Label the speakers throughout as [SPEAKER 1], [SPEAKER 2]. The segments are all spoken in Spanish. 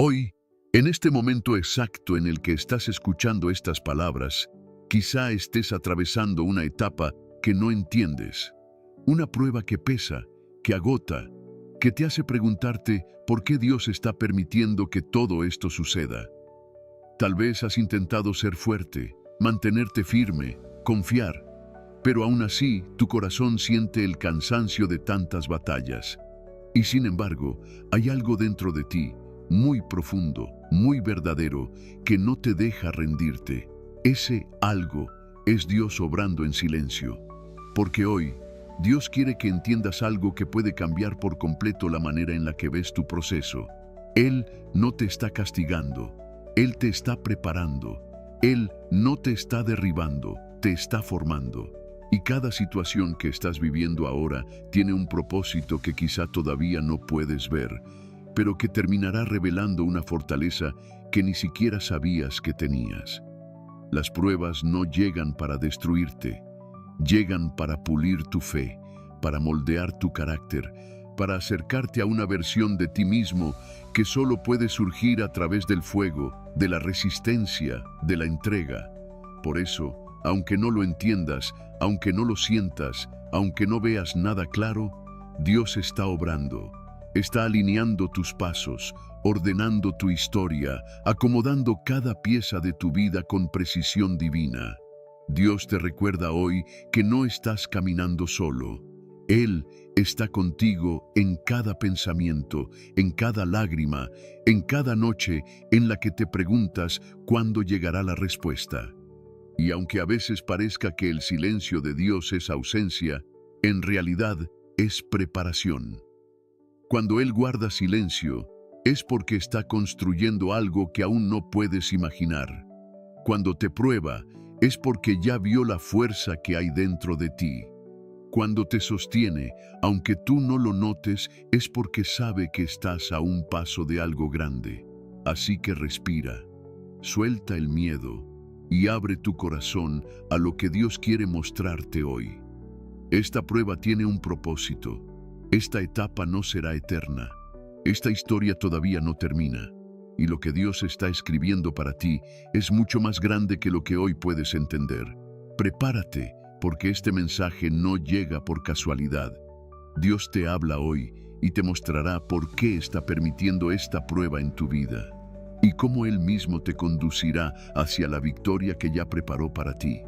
[SPEAKER 1] Hoy, en este momento exacto en el que estás escuchando estas palabras, quizá estés atravesando una etapa que no entiendes, una prueba que pesa, que agota, que te hace preguntarte por qué Dios está permitiendo que todo esto suceda. Tal vez has intentado ser fuerte, mantenerte firme, confiar, pero aún así tu corazón siente el cansancio de tantas batallas. Y sin embargo, hay algo dentro de ti, muy profundo, muy verdadero, que no te deja rendirte. Ese algo es Dios obrando en silencio. Porque hoy, Dios quiere que entiendas algo que puede cambiar por completo la manera en la que ves tu proceso. Él no te está castigando, Él te está preparando. Él no te está derribando, te está formando. Y cada situación que estás viviendo ahora tiene un propósito que quizá todavía no puedes ver, pero que terminará revelando una fortaleza que ni siquiera sabías que tenías. Las pruebas no llegan para destruirte, llegan para pulir tu fe, para moldear tu carácter, para acercarte a una versión de ti mismo que solo puede surgir a través del fuego, de la resistencia, de la entrega. Por eso, aunque no lo entiendas, aunque no lo sientas, aunque no veas nada claro, Dios está obrando, está alineando tus pasos, ordenando tu historia, acomodando cada pieza de tu vida con precisión divina. Dios te recuerda hoy que no estás caminando solo. Él está contigo en cada pensamiento, en cada lágrima, en cada noche en la que te preguntas cuándo llegará la respuesta. Y aunque a veces parezca que el silencio de Dios es ausencia, en realidad es preparación. Cuando Él guarda silencio, es porque está construyendo algo que aún no puedes imaginar. Cuando te prueba, es porque ya vio la fuerza que hay dentro de ti. Cuando te sostiene, aunque tú no lo notes, es porque sabe que estás a un paso de algo grande. Así que respira, suelta el miedo y abre tu corazón a lo que Dios quiere mostrarte hoy. Esta prueba tiene un propósito. Esta etapa no será eterna. Esta historia todavía no termina. Y lo que Dios está escribiendo para ti es mucho más grande que lo que hoy puedes entender. Prepárate, porque este mensaje no llega por casualidad. Dios te habla hoy y te mostrará por qué está permitiendo esta prueba en tu vida y cómo Él mismo te conducirá hacia la victoria que ya preparó para ti.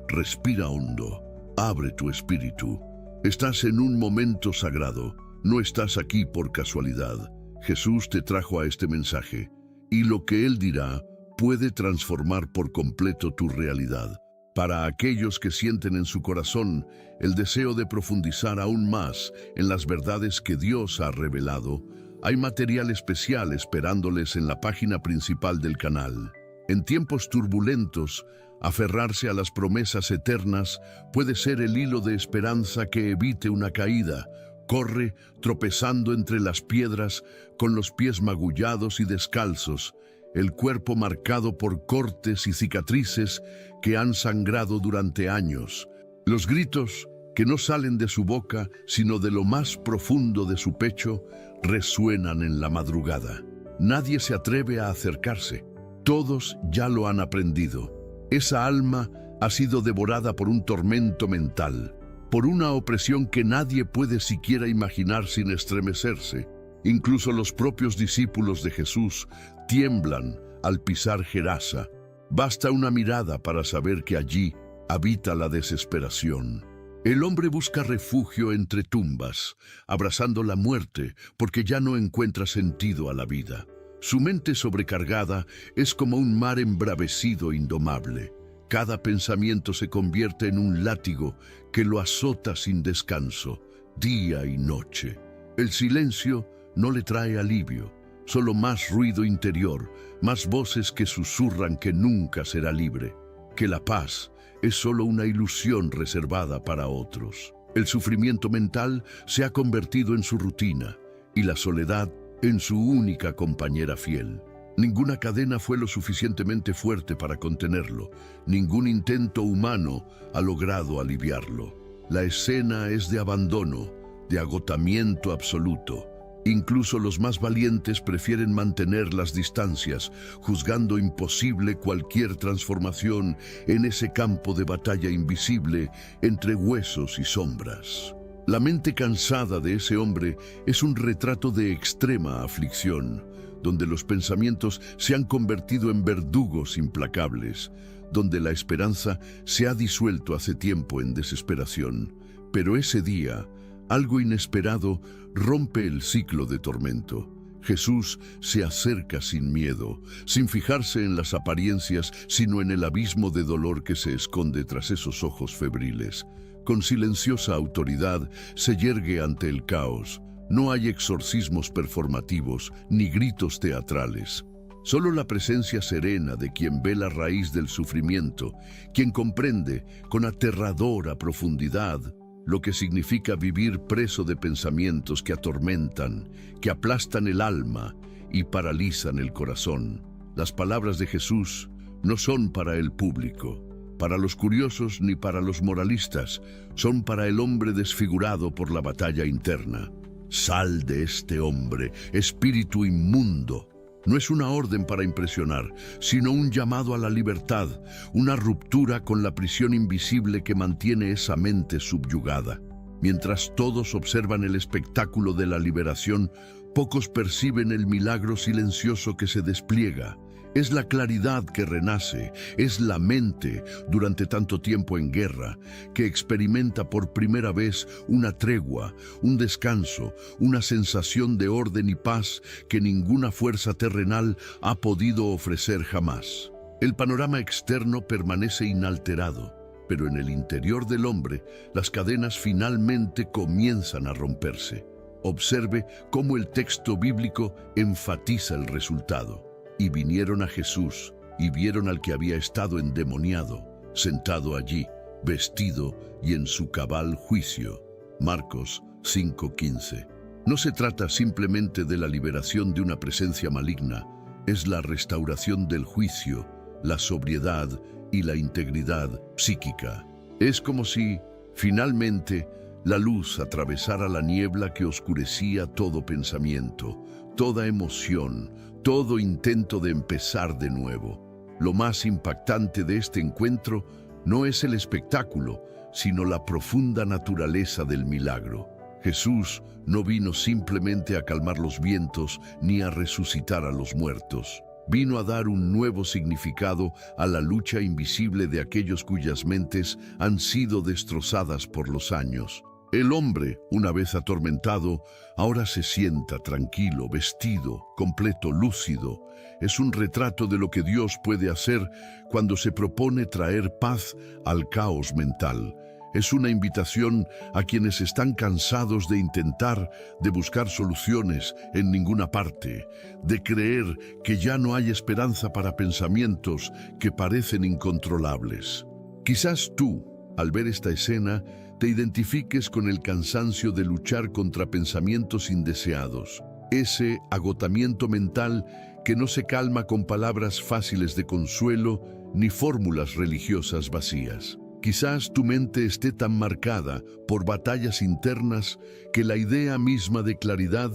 [SPEAKER 1] Respira hondo, abre tu espíritu. Estás en un momento sagrado, no estás aquí por casualidad. Jesús te trajo a este mensaje, y lo que Él dirá puede transformar por completo tu realidad. Para aquellos que sienten en su corazón el deseo de profundizar aún más en las verdades que Dios ha revelado, hay material especial esperándoles en la página principal del canal. En tiempos turbulentos, aferrarse a las promesas eternas puede ser el hilo de esperanza que evite una caída. Corre tropezando entre las piedras, con los pies magullados y descalzos, el cuerpo marcado por cortes y cicatrices que han sangrado durante años. Los gritos, que no salen de su boca, sino de lo más profundo de su pecho, resuenan en la madrugada. Nadie se atreve a acercarse. Todos ya lo han aprendido. Esa alma ha sido devorada por un tormento mental, por una opresión que nadie puede siquiera imaginar sin estremecerse. Incluso los propios discípulos de Jesús tiemblan al pisar Gerasa. Basta una mirada para saber que allí habita la desesperación. El hombre busca refugio entre tumbas, abrazando la muerte porque ya no encuentra sentido a la vida. Su mente sobrecargada es como un mar embravecido indomable. Cada pensamiento se convierte en un látigo que lo azota sin descanso, día y noche. El silencio no le trae alivio, solo más ruido interior, más voces que susurran que nunca será libre, que la paz es solo una ilusión reservada para otros. El sufrimiento mental se ha convertido en su rutina y la soledad en su única compañera fiel. Ninguna cadena fue lo suficientemente fuerte para contenerlo. Ningún intento humano ha logrado aliviarlo. La escena es de abandono, de agotamiento absoluto. Incluso los más valientes prefieren mantener las distancias, juzgando imposible cualquier transformación en ese campo de batalla invisible entre huesos y sombras. La mente cansada de ese hombre es un retrato de extrema aflicción, donde los pensamientos se han convertido en verdugos implacables, donde la esperanza se ha disuelto hace tiempo en desesperación. Pero ese día, algo inesperado rompe el ciclo de tormento. Jesús se acerca sin miedo, sin fijarse en las apariencias, sino en el abismo de dolor que se esconde tras esos ojos febriles. Con silenciosa autoridad se yergue ante el caos. No hay exorcismos performativos ni gritos teatrales. Solo la presencia serena de quien ve la raíz del sufrimiento, quien comprende con aterradora profundidad lo que significa vivir preso de pensamientos que atormentan, que aplastan el alma y paralizan el corazón. Las palabras de Jesús no son para el público, para los curiosos ni para los moralistas, son para el hombre desfigurado por la batalla interna. Sal de este hombre, espíritu inmundo. No es una orden para impresionar, sino un llamado a la libertad, una ruptura con la prisión invisible que mantiene esa mente subyugada. Mientras todos observan el espectáculo de la liberación, pocos perciben el milagro silencioso que se despliega. Es la claridad que renace, es la mente, durante tanto tiempo en guerra, que experimenta por primera vez una tregua, un descanso, una sensación de orden y paz que ninguna fuerza terrenal ha podido ofrecer jamás. El panorama externo permanece inalterado, pero en el interior del hombre, las cadenas finalmente comienzan a romperse. Observe cómo el texto bíblico enfatiza el resultado. Y vinieron a Jesús, y vieron al que había estado endemoniado, sentado allí, vestido y en su cabal juicio. Marcos 5:15. No se trata simplemente de la liberación de una presencia maligna, es la restauración del juicio, la sobriedad y la integridad psíquica. Es como si, finalmente, la luz atravesara la niebla que oscurecía todo pensamiento, toda emoción, todo intento de empezar de nuevo. Lo más impactante de este encuentro no es el espectáculo, sino la profunda naturaleza del milagro. Jesús no vino simplemente a calmar los vientos ni a resucitar a los muertos. Vino a dar un nuevo significado a la lucha invisible de aquellos cuyas mentes han sido destrozadas por los años. El hombre, una vez atormentado, ahora se sienta tranquilo, vestido, completo, lúcido. Es un retrato de lo que Dios puede hacer cuando se propone traer paz al caos mental. Es una invitación a quienes están cansados de intentar, de buscar soluciones en ninguna parte, de creer que ya no hay esperanza para pensamientos que parecen incontrolables. Quizás tú, al ver esta escena, te identifiques con el cansancio de luchar contra pensamientos indeseados, ese agotamiento mental que no se calma con palabras fáciles de consuelo ni fórmulas religiosas vacías. Quizás tu mente esté tan marcada por batallas internas que la idea misma de claridad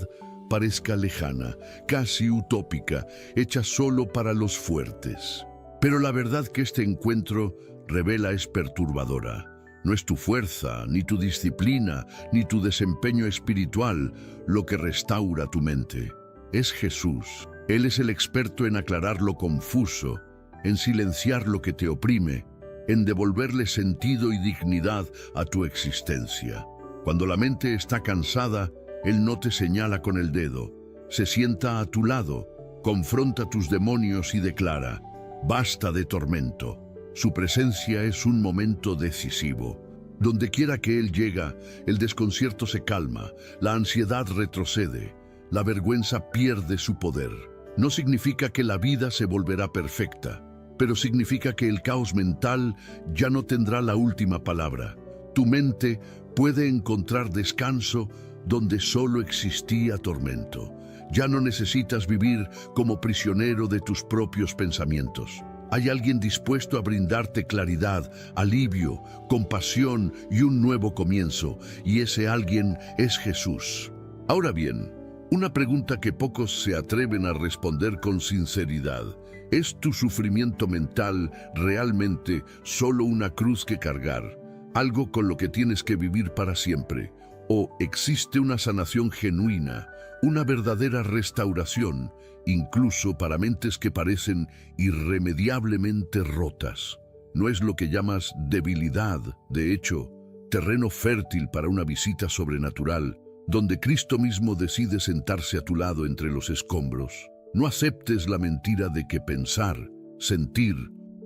[SPEAKER 1] parezca lejana, casi utópica, hecha solo para los fuertes. Pero la verdad que este encuentro revela es perturbadora. No es tu fuerza, ni tu disciplina, ni tu desempeño espiritual lo que restaura tu mente. Es Jesús. Él es el experto en aclarar lo confuso, en silenciar lo que te oprime, en devolverle sentido y dignidad a tu existencia. Cuando la mente está cansada, Él no te señala con el dedo, se sienta a tu lado, confronta tus demonios y declara: basta de tormento. Su presencia es un momento decisivo. Donde quiera que Él llega, el desconcierto se calma, la ansiedad retrocede, la vergüenza pierde su poder. No significa que la vida se volverá perfecta, pero significa que el caos mental ya no tendrá la última palabra. Tu mente puede encontrar descanso donde solo existía tormento. Ya no necesitas vivir como prisionero de tus propios pensamientos. Hay alguien dispuesto a brindarte claridad, alivio, compasión y un nuevo comienzo, y ese alguien es Jesús. Ahora bien, Una pregunta que pocos se atreven a responder con sinceridad. ¿Es tu sufrimiento mental realmente solo una cruz que cargar? ¿Algo con lo que tienes que vivir para siempre? ¿O existe una sanación genuina, una verdadera restauración, incluso para mentes que parecen irremediablemente rotas? No es lo que llamas debilidad, de hecho, terreno fértil para una visita sobrenatural, donde Cristo mismo decide sentarse a tu lado entre los escombros. No aceptes la mentira de que pensar, sentir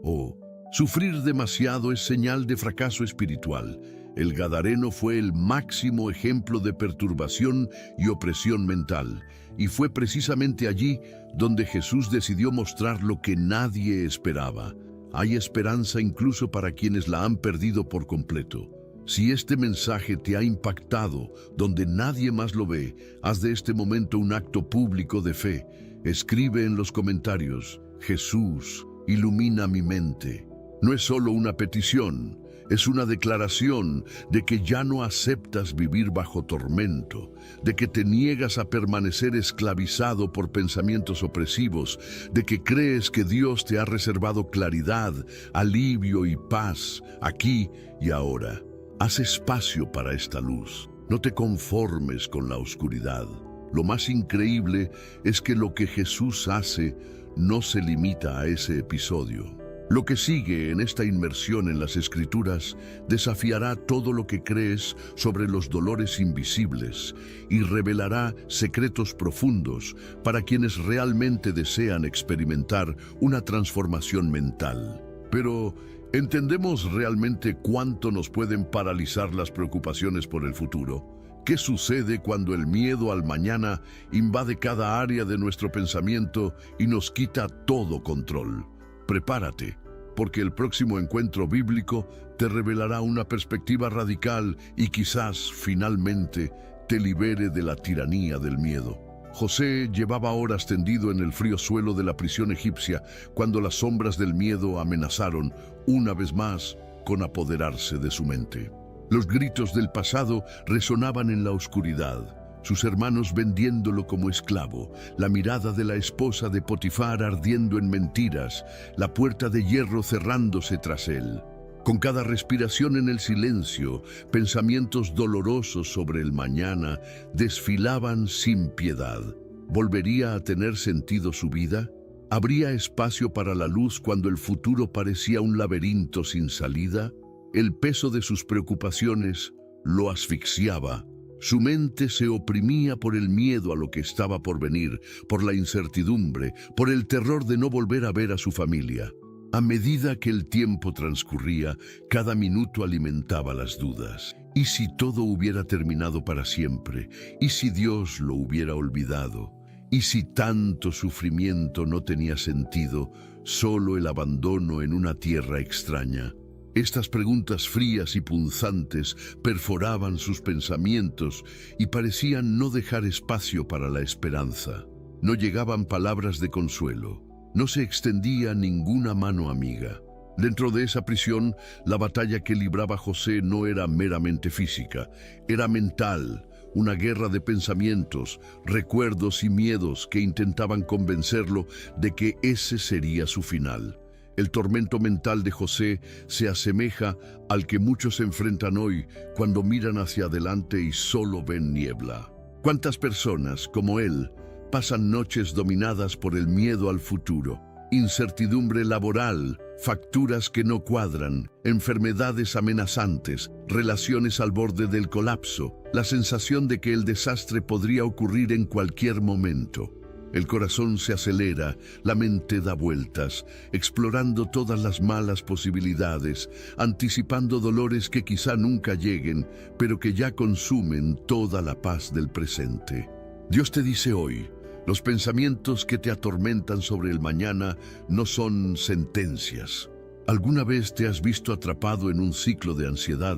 [SPEAKER 1] o sufrir demasiado es señal de fracaso espiritual. El Gadareno fue el máximo ejemplo de perturbación y opresión mental, y fue precisamente allí donde Jesús decidió mostrar lo que nadie esperaba. Hay esperanza incluso para quienes la han perdido por completo. Si este mensaje te ha impactado donde nadie más lo ve, haz de este momento un acto público de fe. Escribe en los comentarios: Jesús, ilumina mi mente. No es solo una petición, es una declaración de que ya no aceptas vivir bajo tormento, de que te niegas a permanecer esclavizado por pensamientos opresivos, de que crees que Dios te ha reservado claridad, alivio y paz aquí y ahora. Haz espacio para esta luz. No te conformes con la oscuridad. Lo más increíble es que lo que Jesús hace no se limita a ese episodio. Lo que sigue en esta inmersión en las Escrituras desafiará todo lo que crees sobre los dolores invisibles y revelará secretos profundos para quienes realmente desean experimentar una transformación mental. Pero, ¿entendemos realmente cuánto nos pueden paralizar las preocupaciones por el futuro? ¿Qué sucede cuando el miedo al mañana invade cada área de nuestro pensamiento y nos quita todo control? Prepárate, porque el próximo encuentro bíblico te revelará una perspectiva radical y quizás, finalmente, te libere de la tiranía del miedo. José llevaba horas tendido en el frío suelo de la prisión egipcia cuando las sombras del miedo amenazaron, una vez más, con apoderarse de su mente. Los gritos del pasado resonaban en la oscuridad, sus hermanos vendiéndolo como esclavo, la mirada de la esposa de Potifar ardiendo en mentiras, la puerta de hierro cerrándose tras él. Con cada respiración en el silencio, pensamientos dolorosos sobre el mañana desfilaban sin piedad. ¿Volvería a tener sentido su vida? ¿Habría espacio para la luz cuando el futuro parecía un laberinto sin salida? El peso de sus preocupaciones lo asfixiaba. Su mente se oprimía por el miedo a lo que estaba por venir, por la incertidumbre, por el terror de no volver a ver a su familia. A medida que el tiempo transcurría, cada minuto alimentaba las dudas. ¿Y si todo hubiera terminado para siempre? ¿Y si Dios lo hubiera olvidado? ¿Y si tanto sufrimiento no tenía sentido, solo el abandono en una tierra extraña? Estas preguntas frías y punzantes perforaban sus pensamientos y parecían no dejar espacio para la esperanza. No llegaban palabras de consuelo. No se extendía ninguna mano amiga. Dentro de esa prisión, la batalla que libraba José no era meramente física, era mental, una guerra de pensamientos, recuerdos y miedos que intentaban convencerlo de que ese sería su final. El tormento mental de José se asemeja al que muchos enfrentan hoy cuando miran hacia adelante y solo ven niebla. ¿Cuántas personas, como él, pasan noches dominadas por el miedo al futuro, incertidumbre laboral, facturas que no cuadran, enfermedades amenazantes, relaciones al borde del colapso, la sensación de que el desastre podría ocurrir en cualquier momento? El corazón se acelera, la mente da vueltas, explorando todas las malas posibilidades, anticipando dolores que quizá nunca lleguen, pero que ya consumen toda la paz del presente. Dios te dice hoy: los pensamientos que te atormentan sobre el mañana no son sentencias. ¿Alguna vez te has visto atrapado en un ciclo de ansiedad,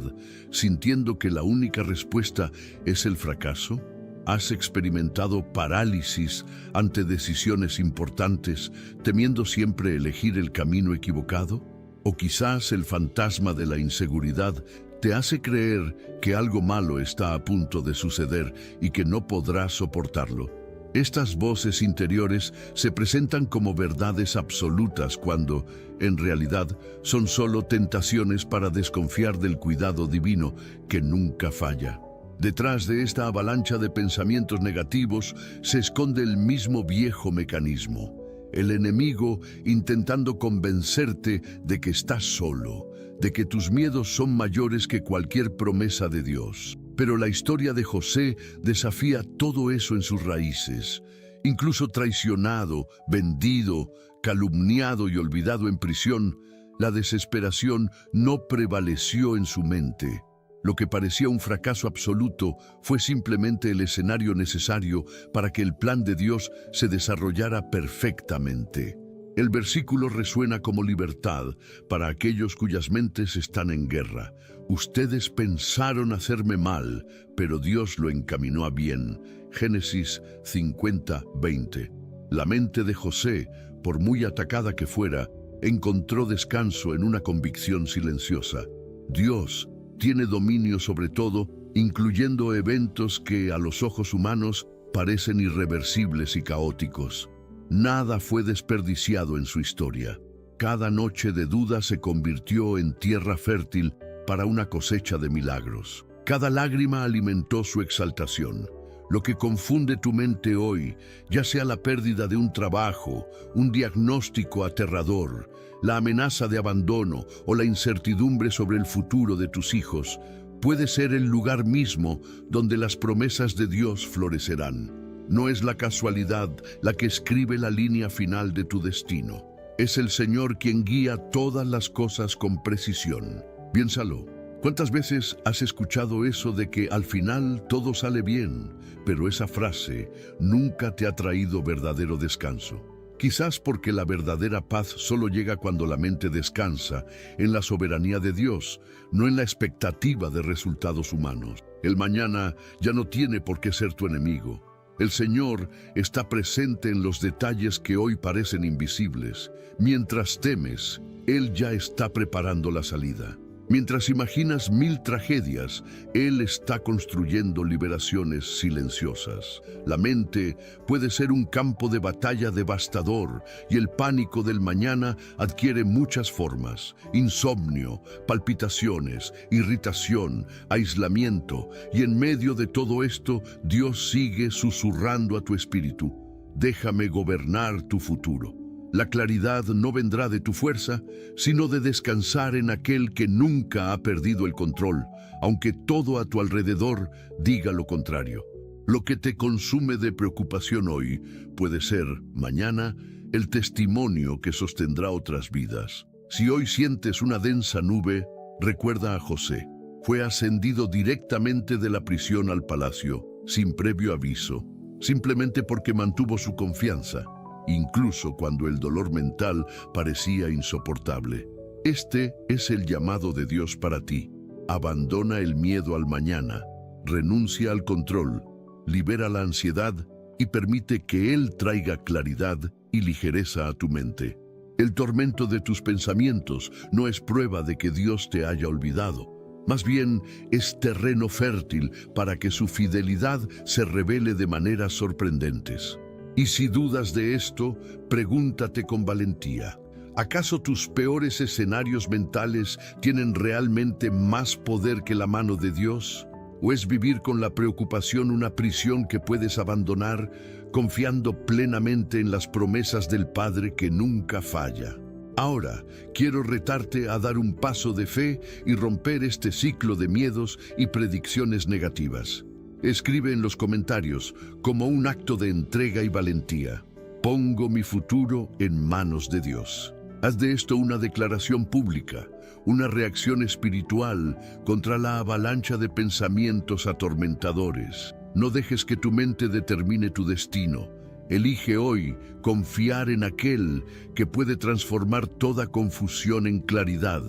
[SPEAKER 1] sintiendo que la única respuesta es el fracaso? ¿Has experimentado parálisis ante decisiones importantes, temiendo siempre elegir el camino equivocado? ¿O quizás el fantasma de la inseguridad te hace creer que algo malo está a punto de suceder y que no podrás soportarlo. Estas voces interiores se presentan como verdades absolutas cuando, en realidad, son solo tentaciones para desconfiar del cuidado divino que nunca falla. Detrás de esta avalancha de pensamientos negativos se esconde el mismo viejo mecanismo. El enemigo intentando convencerte de que estás solo, de que tus miedos son mayores que cualquier promesa de Dios. Pero la historia de José desafía todo eso en sus raíces. Incluso traicionado, vendido, calumniado y olvidado en prisión, la desesperación no prevaleció en su mente. Lo que parecía un fracaso absoluto fue simplemente el escenario necesario para que el plan de Dios se desarrollara perfectamente. El versículo resuena como libertad para aquellos cuyas mentes están en guerra. Ustedes pensaron hacerme mal, pero Dios lo encaminó a bien. Génesis 50:20. La mente de José, por muy atacada que fuera, encontró descanso en una convicción silenciosa. Dios tiene dominio sobre todo, incluyendo eventos que a los ojos humanos parecen irreversibles y caóticos. Nada fue desperdiciado en su historia. Cada noche de duda se convirtió en tierra fértil para una cosecha de milagros. Cada lágrima alimentó su exaltación. Lo que confunde tu mente hoy, ya sea la pérdida de un trabajo, un diagnóstico aterrador, la amenaza de abandono o la incertidumbre sobre el futuro de tus hijos, puede ser el lugar mismo donde las promesas de Dios florecerán. No es la casualidad la que escribe la línea final de tu destino. Es el Señor quien guía todas las cosas con precisión. Piénsalo. ¿Cuántas veces has escuchado eso de que al final todo sale bien? Pero esa frase nunca te ha traído verdadero descanso. Quizás porque la verdadera paz solo llega cuando la mente descansa en la soberanía de Dios, no en la expectativa de resultados humanos. El mañana ya no tiene por qué ser tu enemigo. El Señor está presente en los detalles que hoy parecen invisibles. Mientras temes, Él ya está preparando la salida. Mientras imaginas 1000 tragedias, Él está construyendo liberaciones silenciosas. La mente puede ser un campo de batalla devastador y el pánico del mañana adquiere muchas formas: insomnio, palpitaciones, irritación, aislamiento. Y en medio de todo esto, Dios sigue susurrando a tu espíritu: déjame gobernar tu futuro. La claridad no vendrá de tu fuerza, sino de descansar en aquel que nunca ha perdido el control, aunque todo a tu alrededor diga lo contrario. Lo que te consume de preocupación hoy puede ser, mañana, el testimonio que sostendrá otras vidas. Si hoy sientes una densa nube, recuerda a José. Fue ascendido directamente de la prisión al palacio, sin previo aviso, simplemente porque mantuvo su confianza, incluso cuando el dolor mental parecía insoportable. Este es el llamado de Dios para ti. Abandona el miedo al mañana, renuncia al control, libera la ansiedad y permite que Él traiga claridad y ligereza a tu mente. El tormento de tus pensamientos no es prueba de que Dios te haya olvidado. Más bien, es terreno fértil para que su fidelidad se revele de maneras sorprendentes. Y si dudas de esto, pregúntate con valentía: ¿acaso tus peores escenarios mentales tienen realmente más poder que la mano de Dios? ¿O es vivir con la preocupación una prisión que puedes abandonar, confiando plenamente en las promesas del Padre que nunca falla? Ahora, quiero retarte a dar un paso de fe y romper este ciclo de miedos y predicciones negativas. Escribe en los comentarios, como un acto de entrega y valentía: pongo mi futuro en manos de Dios. Haz de esto una declaración pública, una reacción espiritual contra la avalancha de pensamientos atormentadores. No dejes que tu mente determine tu destino. Elige hoy confiar en aquel que puede transformar toda confusión en claridad.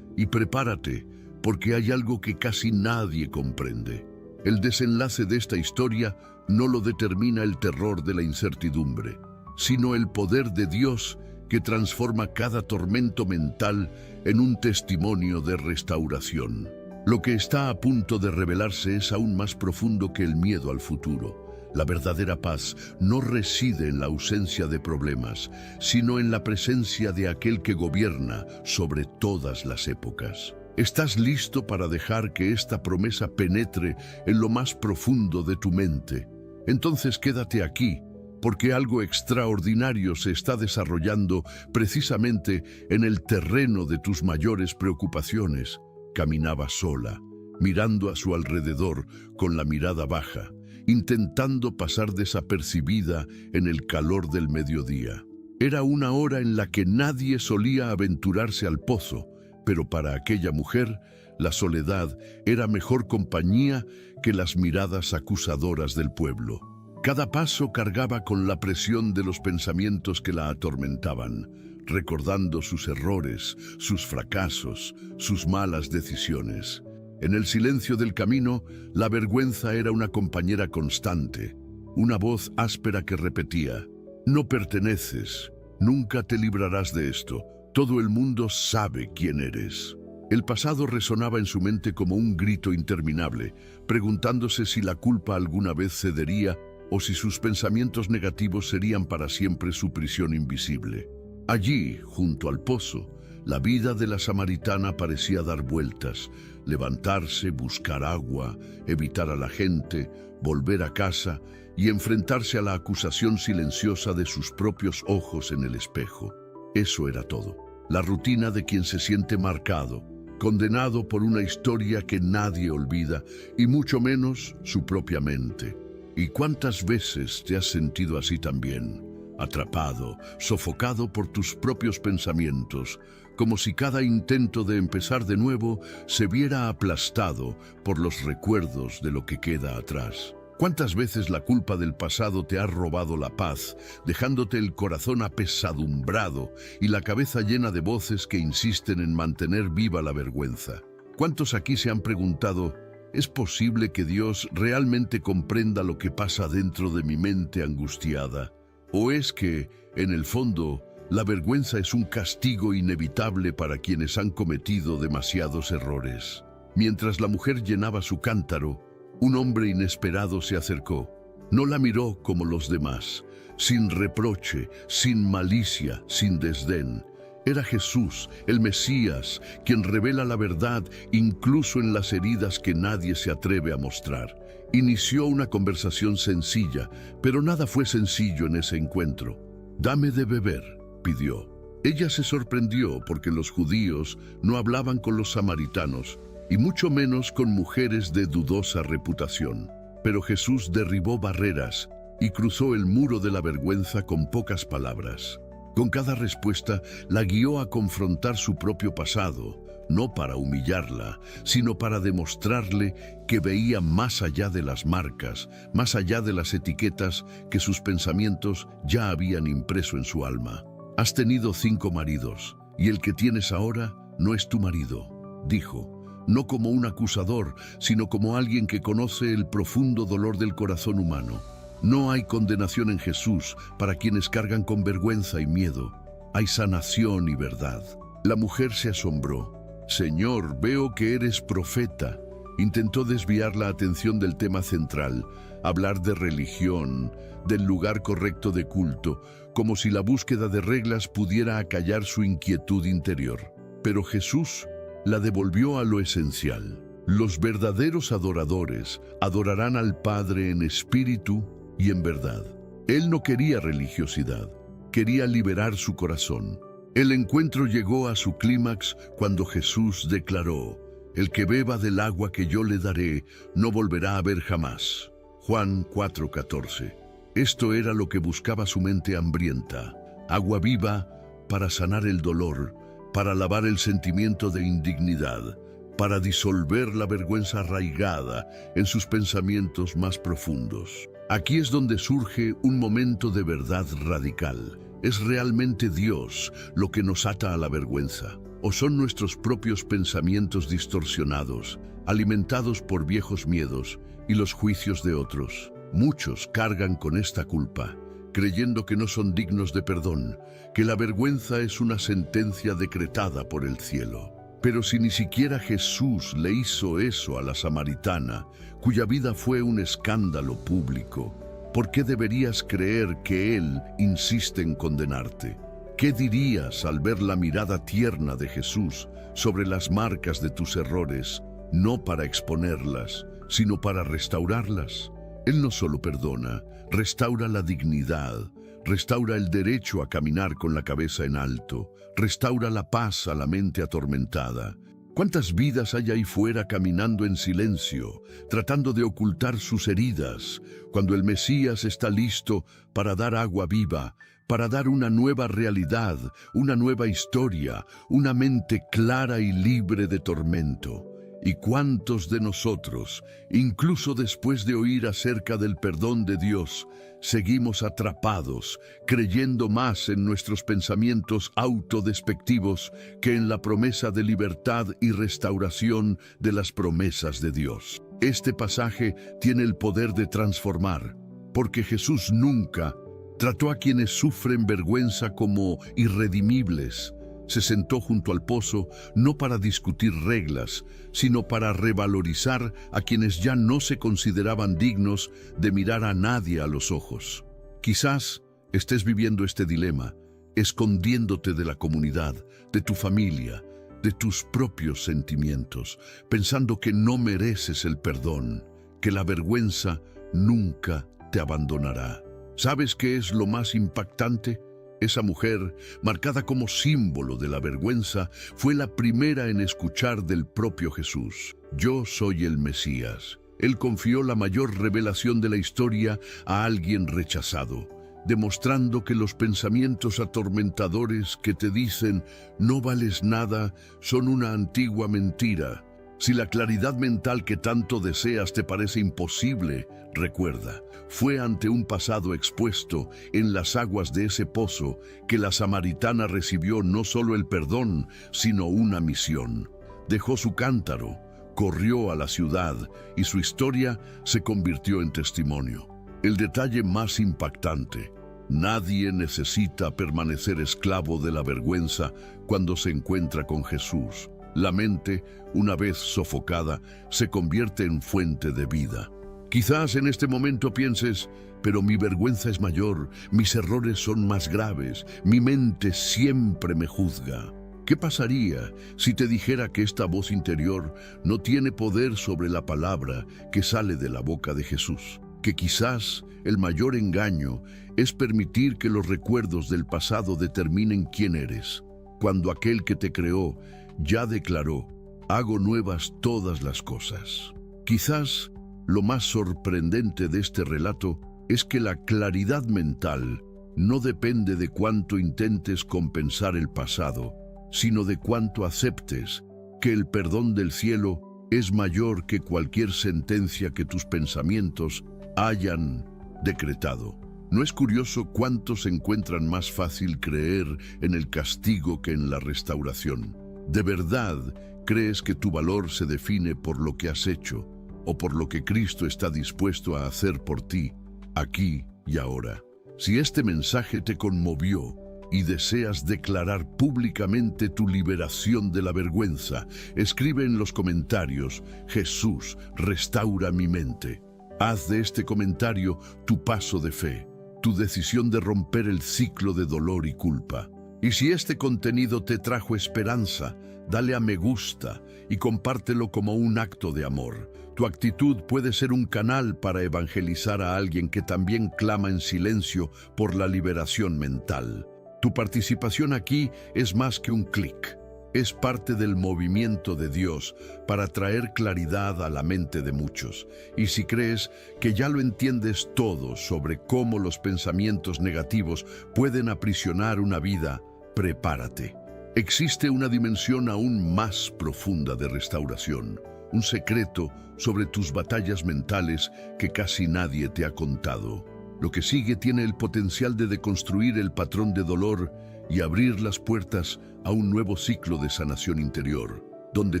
[SPEAKER 1] Y prepárate, porque hay algo que casi nadie comprende. El desenlace de esta historia no lo determina el terror de la incertidumbre, sino el poder de Dios que transforma cada tormento mental en un testimonio de restauración. Lo que está a punto de revelarse es aún más profundo que el miedo al futuro. La verdadera paz no reside en la ausencia de problemas, sino en la presencia de aquel que gobierna sobre todas las épocas. ¿Estás listo para dejar que esta promesa penetre en lo más profundo de tu mente? Entonces quédate aquí, porque algo extraordinario se está desarrollando precisamente en el terreno de tus mayores preocupaciones. Caminaba sola, mirando a su alrededor con la mirada baja, intentando pasar desapercibida en el calor del mediodía. Era una hora en la que nadie solía aventurarse al pozo, pero para aquella mujer, la soledad era mejor compañía que las miradas acusadoras del pueblo. Cada paso cargaba con la presión de los pensamientos que la atormentaban, recordando sus errores, sus fracasos, sus malas decisiones. En el silencio del camino, la vergüenza era una compañera constante, una voz áspera que repetía: «No perteneces, nunca te librarás de esto, todo el mundo sabe quién eres». El pasado resonaba en su mente como un grito interminable, preguntándose si la culpa alguna vez cedería o si sus pensamientos negativos serían para siempre su prisión invisible. Allí, junto al pozo, la vida de la samaritana parecía dar vueltas, levantarse, buscar agua, evitar a la gente, volver a casa y enfrentarse a la acusación silenciosa de sus propios ojos en el espejo. Eso era todo. La rutina de quien se siente marcado, condenado por una historia que nadie olvida, y mucho menos su propia mente. ¿Y cuántas veces te has sentido así también? Atrapado, sofocado por tus propios pensamientos, como si cada intento de empezar de nuevo se viera aplastado por los recuerdos de lo que queda atrás. ¿Cuántas veces la culpa del pasado te ha robado la paz, dejándote el corazón apesadumbrado y la cabeza llena de voces que insisten en mantener viva la vergüenza? ¿Cuántos aquí se han preguntado: ¿es posible que Dios realmente comprenda lo que pasa dentro de mi mente angustiada? ¿O es que, en el fondo, la vergüenza es un castigo inevitable para quienes han cometido demasiados errores? Mientras la mujer llenaba su cántaro, un hombre inesperado se acercó. No la miró como los demás, sin reproche, sin malicia, sin desdén. Era Jesús, el Mesías, quien revela la verdad incluso en las heridas que nadie se atreve a mostrar. Inició una conversación sencilla, pero nada fue sencillo en ese encuentro. «Dame de beber», pidió. Ella se sorprendió porque los judíos no hablaban con los samaritanos, y mucho menos con mujeres de dudosa reputación. Pero Jesús derribó barreras y cruzó el muro de la vergüenza con pocas palabras. Con cada respuesta la guió a confrontar su propio pasado, no para humillarla, sino para demostrarle que veía más allá de las marcas, más allá de las etiquetas que sus pensamientos ya habían impreso en su alma. «Has tenido 5 maridos, y el que tienes ahora no es tu marido», dijo, no como un acusador, sino como alguien que conoce el profundo dolor del corazón humano. No hay condenación en Jesús para quienes cargan con vergüenza y miedo. Hay sanación y verdad. La mujer se asombró. «Señor, veo que eres profeta». Intentó desviar la atención del tema central, hablar de religión, del lugar correcto de culto, como si la búsqueda de reglas pudiera acallar su inquietud interior. Pero Jesús la devolvió a lo esencial. Los verdaderos adoradores adorarán al Padre en espíritu y en verdad. Él no quería religiosidad, quería liberar su corazón. El encuentro llegó a su clímax cuando Jesús declaró: «El que beba del agua que yo le daré no volverá a ver jamás». Juan 4:14. Esto era lo que buscaba su mente hambrienta: agua viva para sanar el dolor, para lavar el sentimiento de indignidad, para disolver la vergüenza arraigada en sus pensamientos más profundos. Aquí es donde surge un momento de verdad radical. ¿Es realmente Dios lo que nos ata a la vergüenza? ¿O son nuestros propios pensamientos distorsionados, alimentados por viejos miedos y los juicios de otros? Muchos cargan con esta culpa, creyendo que no son dignos de perdón, que la vergüenza es una sentencia decretada por el cielo. Pero si ni siquiera Jesús le hizo eso a la samaritana, cuya vida fue un escándalo público, ¿por qué deberías creer que Él insiste en condenarte? ¿Qué dirías al ver la mirada tierna de Jesús sobre las marcas de tus errores, no para exponerlas, sino para restaurarlas? Él no solo perdona, restaura la dignidad, restaura el derecho a caminar con la cabeza en alto, restaura la paz a la mente atormentada. ¿Cuántas vidas hay ahí fuera caminando en silencio, tratando de ocultar sus heridas, cuando el Mesías está listo para dar agua viva, para dar una nueva realidad, una nueva historia, una mente clara y libre de tormento? ¿Y cuántos de nosotros, incluso después de oír acerca del perdón de Dios, seguimos atrapados, creyendo más en nuestros pensamientos autodespectivos que en la promesa de libertad y restauración de las promesas de Dios? Este pasaje tiene el poder de transformar, porque Jesús nunca trató a quienes sufren vergüenza como irredimibles. Se sentó junto al pozo no para discutir reglas, sino para revalorizar a quienes ya no se consideraban dignos de mirar a nadie a los ojos. Quizás estés viviendo este dilema, escondiéndote de la comunidad, de tu familia, de tus propios sentimientos, pensando que no mereces el perdón, que la vergüenza nunca te abandonará. ¿Sabes qué es lo más impactante? Esa mujer, marcada como símbolo de la vergüenza, fue la primera en escuchar del propio Jesús: yo soy el Mesías. Él confió la mayor revelación de la historia a alguien rechazado, demostrando que los pensamientos atormentadores que te dicen no vales nada son una antigua mentira. Si la claridad mental que tanto deseas te parece imposible, recuerda, fue ante un pasado expuesto en las aguas de ese pozo que la samaritana recibió no solo el perdón, sino una misión. Dejó su cántaro, corrió a la ciudad y su historia se convirtió en testimonio. El detalle más impactante: nadie necesita permanecer esclavo de la vergüenza cuando se encuentra con Jesús. La mente, una vez sofocada, se convierte en fuente de vida. Quizás en este momento pienses: pero mi vergüenza es mayor, mis errores son más graves, mi mente siempre me juzga. ¿Qué pasaría si te dijera que esta voz interior no tiene poder sobre la palabra que sale de la boca de Jesús? Que quizás el mayor engaño es permitir que los recuerdos del pasado determinen quién eres, cuando aquel que te creó ya declaró: hago nuevas todas las cosas. Quizás lo más sorprendente de este relato es que la claridad mental no depende de cuánto intentes compensar el pasado, sino de cuánto aceptes que el perdón del cielo es mayor que cualquier sentencia que tus pensamientos hayan decretado. ¿No es curioso cuánto se encuentran más fácil creer en el castigo que en la restauración? ¿De verdad crees que tu valor se define por lo que has hecho o por lo que Cristo está dispuesto a hacer por ti, aquí y ahora? Si este mensaje te conmovió y deseas declarar públicamente tu liberación de la vergüenza, escribe en los comentarios: Jesús, restaura mi mente. Haz de este comentario tu paso de fe, tu decisión de romper el ciclo de dolor y culpa. Y si este contenido te trajo esperanza, dale a me gusta y compártelo como un acto de amor. Tu actitud puede ser un canal para evangelizar a alguien que también clama en silencio por la liberación mental. Tu participación aquí es más que un clic. Es parte del movimiento de Dios para traer claridad a la mente de muchos. Y si crees que ya lo entiendes todo sobre cómo los pensamientos negativos pueden aprisionar una vida, prepárate. Existe una dimensión aún más profunda de restauración, un secreto sobre tus batallas mentales que casi nadie te ha contado. Lo que sigue tiene el potencial de deconstruir el patrón de dolor y abrir las puertas a un nuevo ciclo de sanación interior, donde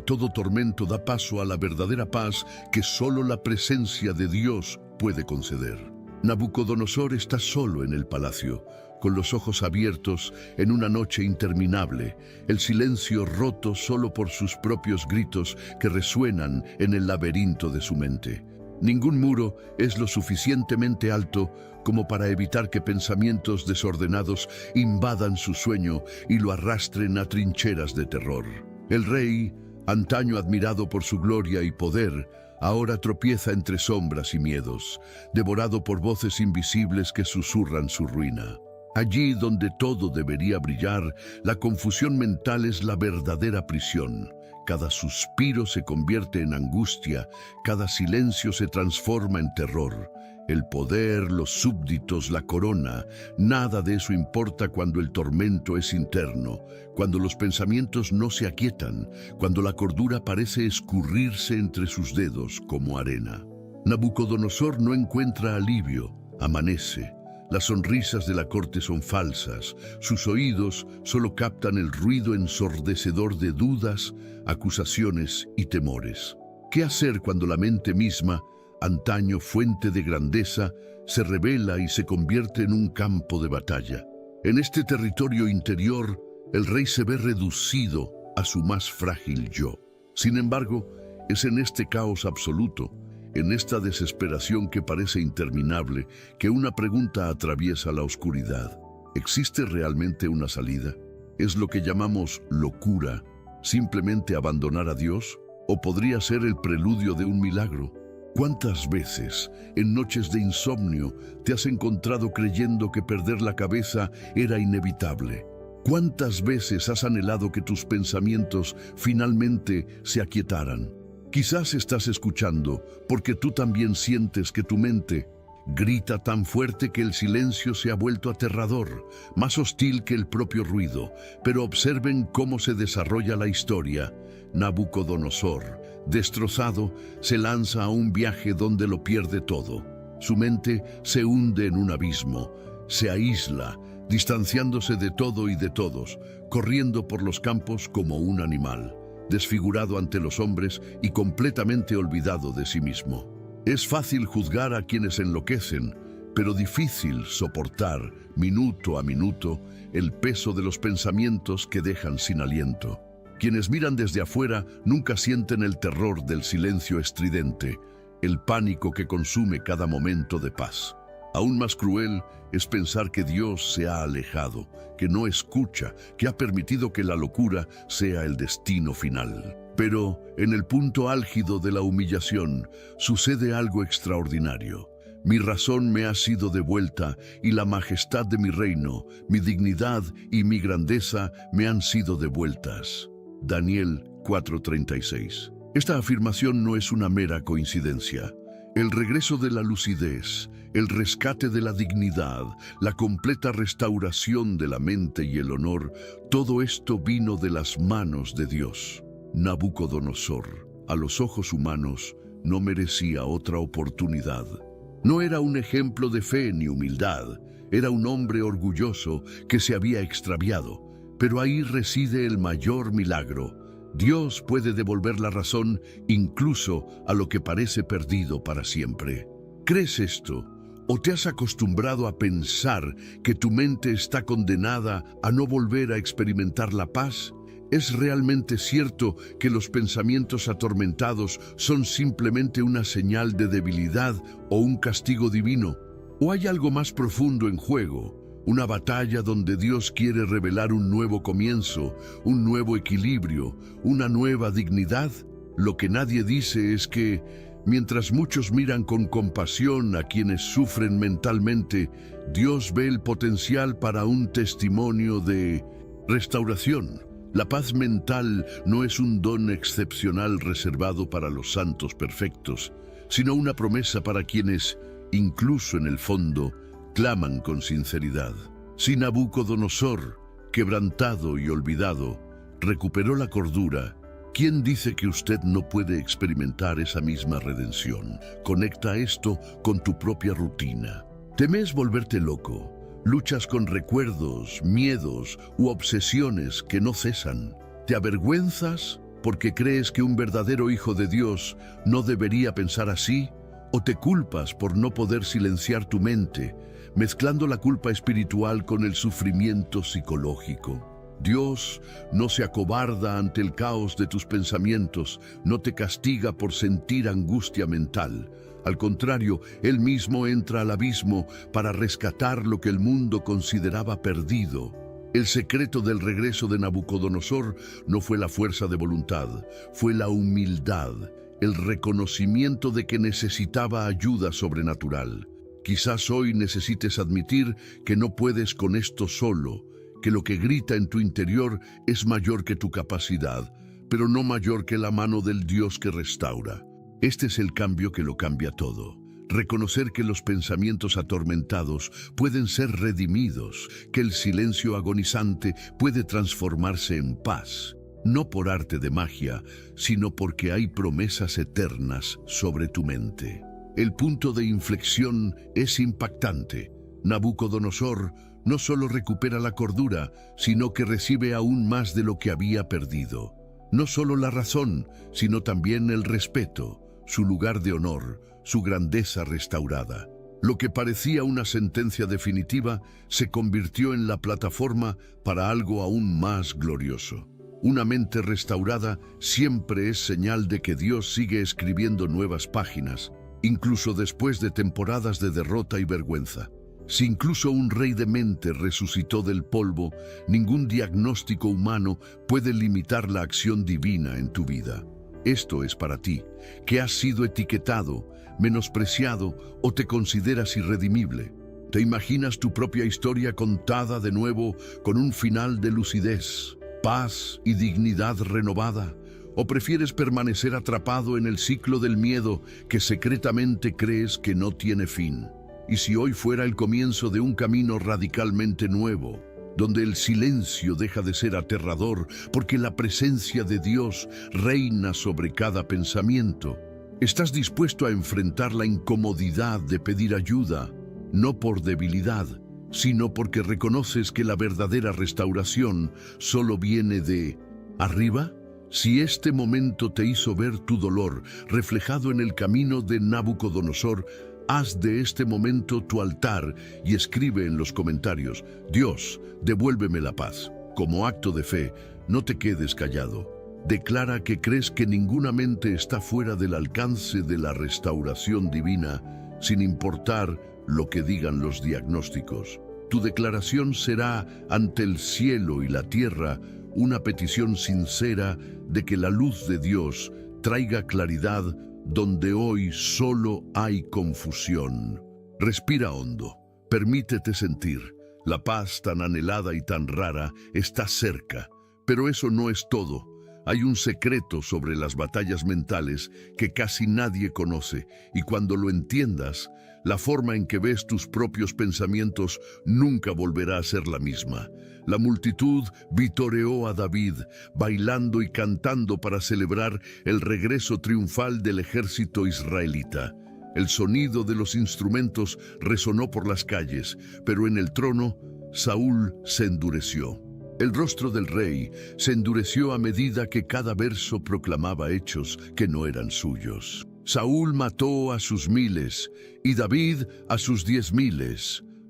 [SPEAKER 1] todo tormento da paso a la verdadera paz que solo la presencia de Dios puede conceder. Nabucodonosor está solo en el palacio, con los ojos abiertos en una noche interminable, el silencio roto solo por sus propios gritos que resuenan en el laberinto de su mente. Ningún muro es lo suficientemente alto como para evitar que pensamientos desordenados invadan su sueño y lo arrastren a trincheras de terror. El rey, antaño admirado por su gloria y poder, ahora tropieza entre sombras y miedos, devorado por voces invisibles que susurran su ruina. Allí donde todo debería brillar, la confusión mental es la verdadera prisión. Cada suspiro se convierte en angustia, cada silencio se transforma en terror. El poder, los súbditos, la corona, nada de eso importa cuando el tormento es interno, cuando los pensamientos no se aquietan, cuando la cordura parece escurrirse entre sus dedos como arena. Nabucodonosor no encuentra alivio, amanece. Las sonrisas de la corte son falsas, sus oídos solo captan el ruido ensordecedor de dudas, acusaciones y temores. ¿Qué hacer cuando la mente misma, antaño fuente de grandeza, se revela y se convierte en un campo de batalla? En este territorio interior, el rey se ve reducido a su más frágil yo. Sin embargo, es en este caos absoluto, en esta desesperación que parece interminable, que una pregunta atraviesa la oscuridad. ¿Existe realmente una salida? ¿Es lo que llamamos locura simplemente abandonar a Dios? ¿O podría ser el preludio de un milagro? ¿Cuántas veces, en noches de insomnio, te has encontrado creyendo que perder la cabeza era inevitable? ¿Cuántas veces has anhelado que tus pensamientos finalmente se aquietaran? Quizás estás escuchando porque tú también sientes que tu mente grita tan fuerte que el silencio se ha vuelto aterrador, más hostil que el propio ruido. Pero observen cómo se desarrolla la historia. Nabucodonosor, destrozado, se lanza a un viaje donde lo pierde todo. Su mente se hunde en un abismo, se aísla, distanciándose de todo y de todos, corriendo por los campos como un animal, desfigurado ante los hombres y completamente olvidado de sí mismo. Es fácil juzgar a quienes enloquecen, pero difícil soportar, minuto a minuto, el peso de los pensamientos que dejan sin aliento. Quienes miran desde afuera nunca sienten el terror del silencio estridente, el pánico que consume cada momento de paz. Aún más cruel es pensar que Dios se ha alejado, que no escucha, que ha permitido que la locura sea el destino final. Pero, en el punto álgido de la humillación, sucede algo extraordinario. Mi razón me ha sido devuelta y la majestad de mi reino, mi dignidad y mi grandeza me han sido devueltas. Daniel 4:36. Esta afirmación no es una mera coincidencia. El regreso de la lucidez, el rescate de la dignidad, la completa restauración de la mente y el honor, todo esto vino de las manos de Dios. Nabucodonosor, a los ojos humanos, no merecía otra oportunidad. No era un ejemplo de fe ni humildad, era un hombre orgulloso que se había extraviado. Pero ahí reside el mayor milagro. Dios puede devolver la razón incluso a lo que parece perdido para siempre. ¿Crees esto? ¿O te has acostumbrado a pensar que tu mente está condenada a no volver a experimentar la paz? ¿Es realmente cierto que los pensamientos atormentados son simplemente una señal de debilidad o un castigo divino? ¿O hay algo más profundo en juego? Una batalla donde Dios quiere revelar un nuevo comienzo, un nuevo equilibrio, una nueva dignidad. Lo que nadie dice es que, mientras muchos miran con compasión a quienes sufren mentalmente, Dios ve el potencial para un testimonio de restauración. La paz mental no es un don excepcional reservado para los santos perfectos, sino una promesa para quienes, incluso en el fondo, claman con sinceridad. Si Nabucodonosor, quebrantado y olvidado, recuperó la cordura, ¿quién dice que usted no puede experimentar esa misma redención? Conecta esto con tu propia rutina. ¿Temes volverte loco? ¿Luchas con recuerdos, miedos u obsesiones que no cesan? ¿Te avergüenzas porque crees que un verdadero hijo de Dios no debería pensar así? ¿O te culpas por no poder silenciar tu mente, mezclando la culpa espiritual con el sufrimiento psicológico. Dios no se acobarda ante el caos de tus pensamientos, no te castiga por sentir angustia mental. Al contrario, Él mismo entra al abismo para rescatar lo que el mundo consideraba perdido. El secreto del regreso de Nabucodonosor no fue la fuerza de voluntad, fue la humildad, el reconocimiento de que necesitaba ayuda sobrenatural. Quizás hoy necesites admitir que no puedes con esto solo, que lo que grita en tu interior es mayor que tu capacidad, pero no mayor que la mano del Dios que restaura. Este es el cambio que lo cambia todo. Reconocer que los pensamientos atormentados pueden ser redimidos, que el silencio agonizante puede transformarse en paz, no por arte de magia, sino porque hay promesas eternas sobre tu mente. El punto de inflexión es impactante. Nabucodonosor no solo recupera la cordura, sino que recibe aún más de lo que había perdido. No solo la razón, sino también el respeto, su lugar de honor, su grandeza restaurada. Lo que parecía una sentencia definitiva se convirtió en la plataforma para algo aún más glorioso. Una mente restaurada siempre es señal de que Dios sigue escribiendo nuevas páginas, incluso después de temporadas de derrota y vergüenza. Si incluso un rey de mente resucitó del polvo, ningún diagnóstico humano puede limitar la acción divina en tu vida. Esto es para ti, que has sido etiquetado, menospreciado o te consideras irredimible. ¿Te imaginas tu propia historia contada de nuevo con un final de lucidez, paz y dignidad renovada? ¿O prefieres permanecer atrapado en el ciclo del miedo que secretamente crees que no tiene fin? ¿Y si hoy fuera el comienzo de un camino radicalmente nuevo, donde el silencio deja de ser aterrador porque la presencia de Dios reina sobre cada pensamiento? ¿Estás dispuesto a enfrentar la incomodidad de pedir ayuda, no por debilidad, sino porque reconoces que la verdadera restauración solo viene de arriba? Si este momento te hizo ver tu dolor reflejado en el camino de Nabucodonosor, haz de este momento tu altar y escribe en los comentarios: Dios, devuélveme la paz. Como acto de fe, no te quedes callado. Declara que crees que ninguna mente está fuera del alcance de la restauración divina, sin importar lo que digan los diagnósticos. Tu declaración será ante el cielo y la tierra una petición sincera de que la luz de Dios traiga claridad donde hoy solo hay confusión. Respira hondo, permítete sentir. La paz tan anhelada y tan rara está cerca, pero eso no es todo. Hay un secreto sobre las batallas mentales que casi nadie conoce, y cuando lo entiendas, la forma en que ves tus propios pensamientos nunca volverá a ser la misma. La multitud vitoreó a David, bailando y cantando para celebrar el regreso triunfal del ejército israelita. El sonido de los instrumentos resonó por las calles, pero en el trono, Saúl se endureció. El rostro del rey se endureció a medida que cada verso proclamaba hechos que no eran suyos. Saúl mató a sus 1000 y David a sus 10,000,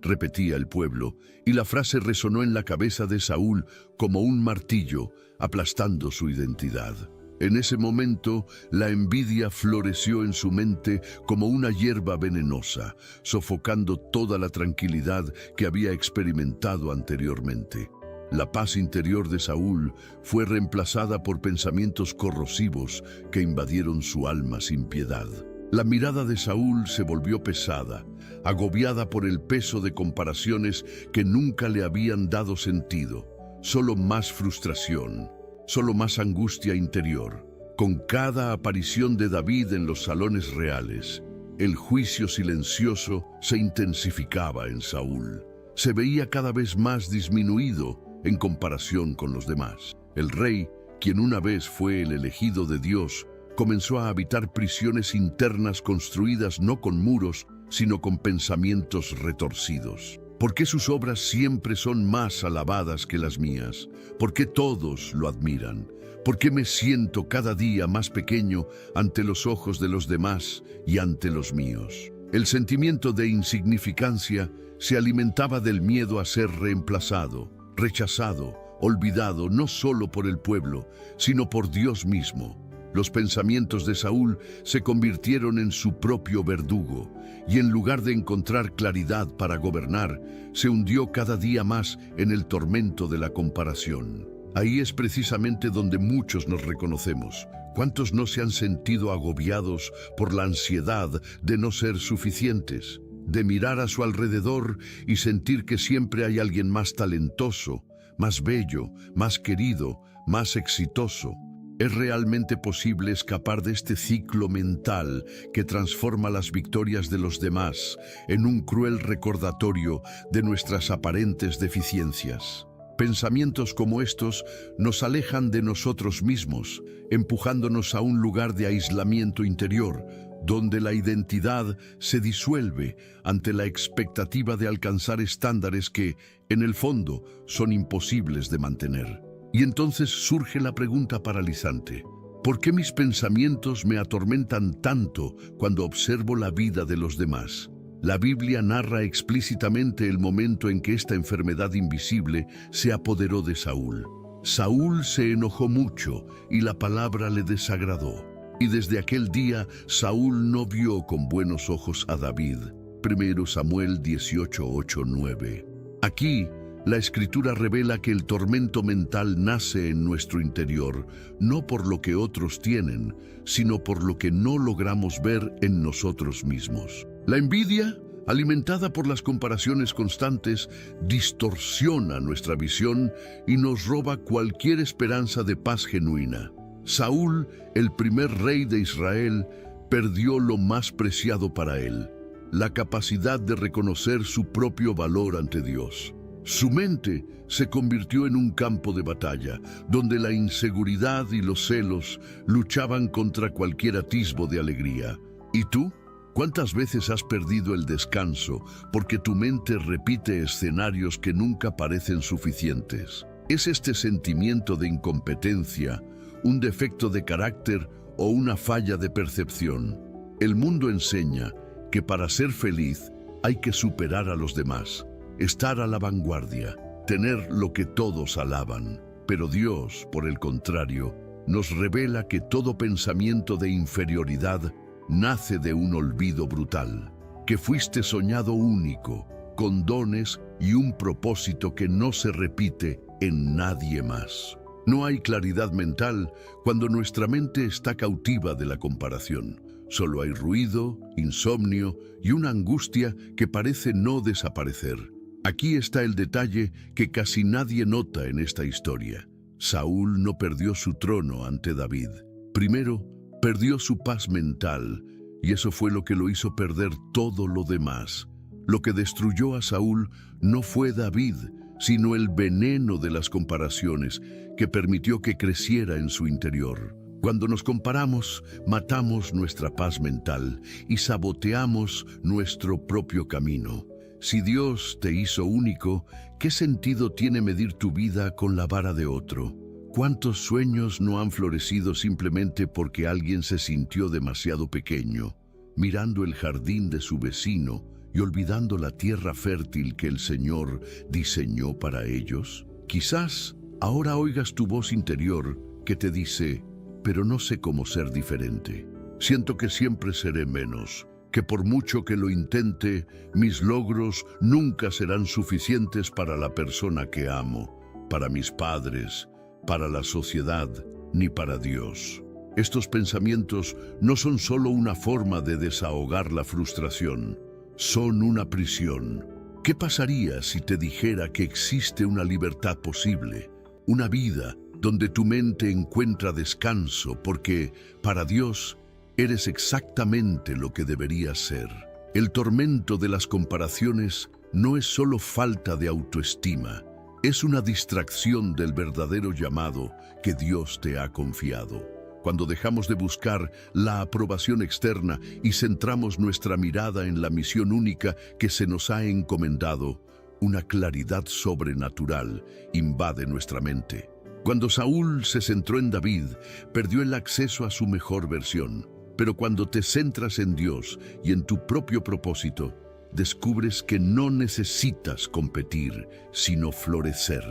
[SPEAKER 1] repetía el pueblo, y la frase resonó en la cabeza de Saúl como un martillo, aplastando su identidad. En ese momento, la envidia floreció en su mente como una hierba venenosa, sofocando toda la tranquilidad que había experimentado anteriormente. La paz interior de Saúl fue reemplazada por pensamientos corrosivos que invadieron su alma sin piedad. La mirada de Saúl se volvió pesada, agobiada por el peso de comparaciones que nunca le habían dado sentido. Solo más frustración, solo más angustia interior. Con cada aparición de David en los salones reales, el juicio silencioso se intensificaba en Saúl. Se veía cada vez más disminuido en comparación con los demás. El rey, quien una vez fue el elegido de Dios, comenzó a habitar prisiones internas construidas no con muros, sino con pensamientos retorcidos. ¿Por qué sus obras siempre son más alabadas que las mías? ¿Por qué todos lo admiran? ¿Por qué me siento cada día más pequeño ante los ojos de los demás y ante los míos? El sentimiento de insignificancia Se alimentaba del miedo a ser reemplazado, rechazado, olvidado no solo por el pueblo, sino por Dios mismo. Los pensamientos de Saúl se convirtieron en su propio verdugo, y en lugar de encontrar claridad para gobernar, se hundió cada día más en el tormento de la comparación. Ahí es precisamente donde muchos nos reconocemos. ¿Cuántos no se han sentido agobiados por la ansiedad de no ser suficientes? De mirar a su alrededor y sentir que siempre hay alguien más talentoso, más bello, más querido, más exitoso. ¿Es realmente posible escapar de este ciclo mental que transforma las victorias de los demás en un cruel recordatorio de nuestras aparentes deficiencias? Pensamientos como estos nos alejan de nosotros mismos, empujándonos a un lugar de aislamiento interior, donde la identidad se disuelve ante la expectativa de alcanzar estándares que, en el fondo, son imposibles de mantener. Y entonces surge la pregunta paralizante: ¿por qué mis pensamientos me atormentan tanto cuando observo la vida de los demás? La Biblia narra explícitamente el momento en que esta enfermedad invisible se apoderó de Saúl. Saúl se enojó mucho y la palabra le desagradó. Y desde aquel día Saúl no vio con buenos ojos a David. 1 Samuel 18:8-9. Aquí, la Escritura revela que el tormento mental nace en nuestro interior, no por lo que otros tienen, sino por lo que no logramos ver en nosotros mismos. La envidia, alimentada por las comparaciones constantes, distorsiona nuestra visión y nos roba cualquier esperanza de paz genuina. Saúl, el primer rey de Israel, perdió lo más preciado para él: la capacidad de reconocer su propio valor ante Dios. Su mente se convirtió en un campo de batalla, donde la inseguridad y los celos luchaban contra cualquier atisbo de alegría. ¿Y tú? ¿Cuántas veces has perdido el descanso porque tu mente repite escenarios que nunca parecen suficientes? ¿Es este sentimiento de incompetencia un defecto de carácter o una falla de percepción? El mundo enseña que para ser feliz hay que superar a los demás, estar a la vanguardia, tener lo que todos alaban. Pero Dios, por el contrario, nos revela que todo pensamiento de inferioridad nace de un olvido brutal, que fuiste soñado único, con dones y un propósito que no se repite en nadie más. No hay claridad mental cuando nuestra mente está cautiva de la comparación. Solo hay ruido, insomnio y una angustia que parece no desaparecer. Aquí está el detalle que casi nadie nota en esta historia. Saúl no perdió su trono ante David. Primero, perdió su paz mental, y eso fue lo que lo hizo perder todo lo demás. Lo que destruyó a Saúl no fue David, sino el veneno de las comparaciones que permitió que creciera en su interior. Cuando nos comparamos, matamos nuestra paz mental y saboteamos nuestro propio camino. Si Dios te hizo único, ¿qué sentido tiene medir tu vida con la vara de otro? ¿Cuántos sueños no han florecido simplemente porque alguien se sintió demasiado pequeño, mirando el jardín de su vecino y olvidando la tierra fértil que el Señor diseñó para ellos? Quizás ahora oigas tu voz interior que te dice: pero no sé cómo ser diferente. Siento que siempre seré menos, que por mucho que lo intente, mis logros nunca serán suficientes para la persona que amo, para mis padres, para la sociedad, ni para Dios. Estos pensamientos no son solo una forma de desahogar la frustración, son una prisión. ¿Qué pasaría si te dijera que existe una libertad posible, una vida donde tu mente encuentra descanso porque, para Dios, eres exactamente lo que deberías ser? El tormento de las comparaciones no es solo falta de autoestima, es una distracción del verdadero llamado que Dios te ha confiado. Cuando dejamos de buscar la aprobación externa y centramos nuestra mirada en la misión única que se nos ha encomendado, una claridad sobrenatural invade nuestra mente. Cuando Saúl se centró en David, perdió el acceso a su mejor versión. Pero cuando te centras en Dios y en tu propio propósito, descubres que no necesitas competir, sino florecer.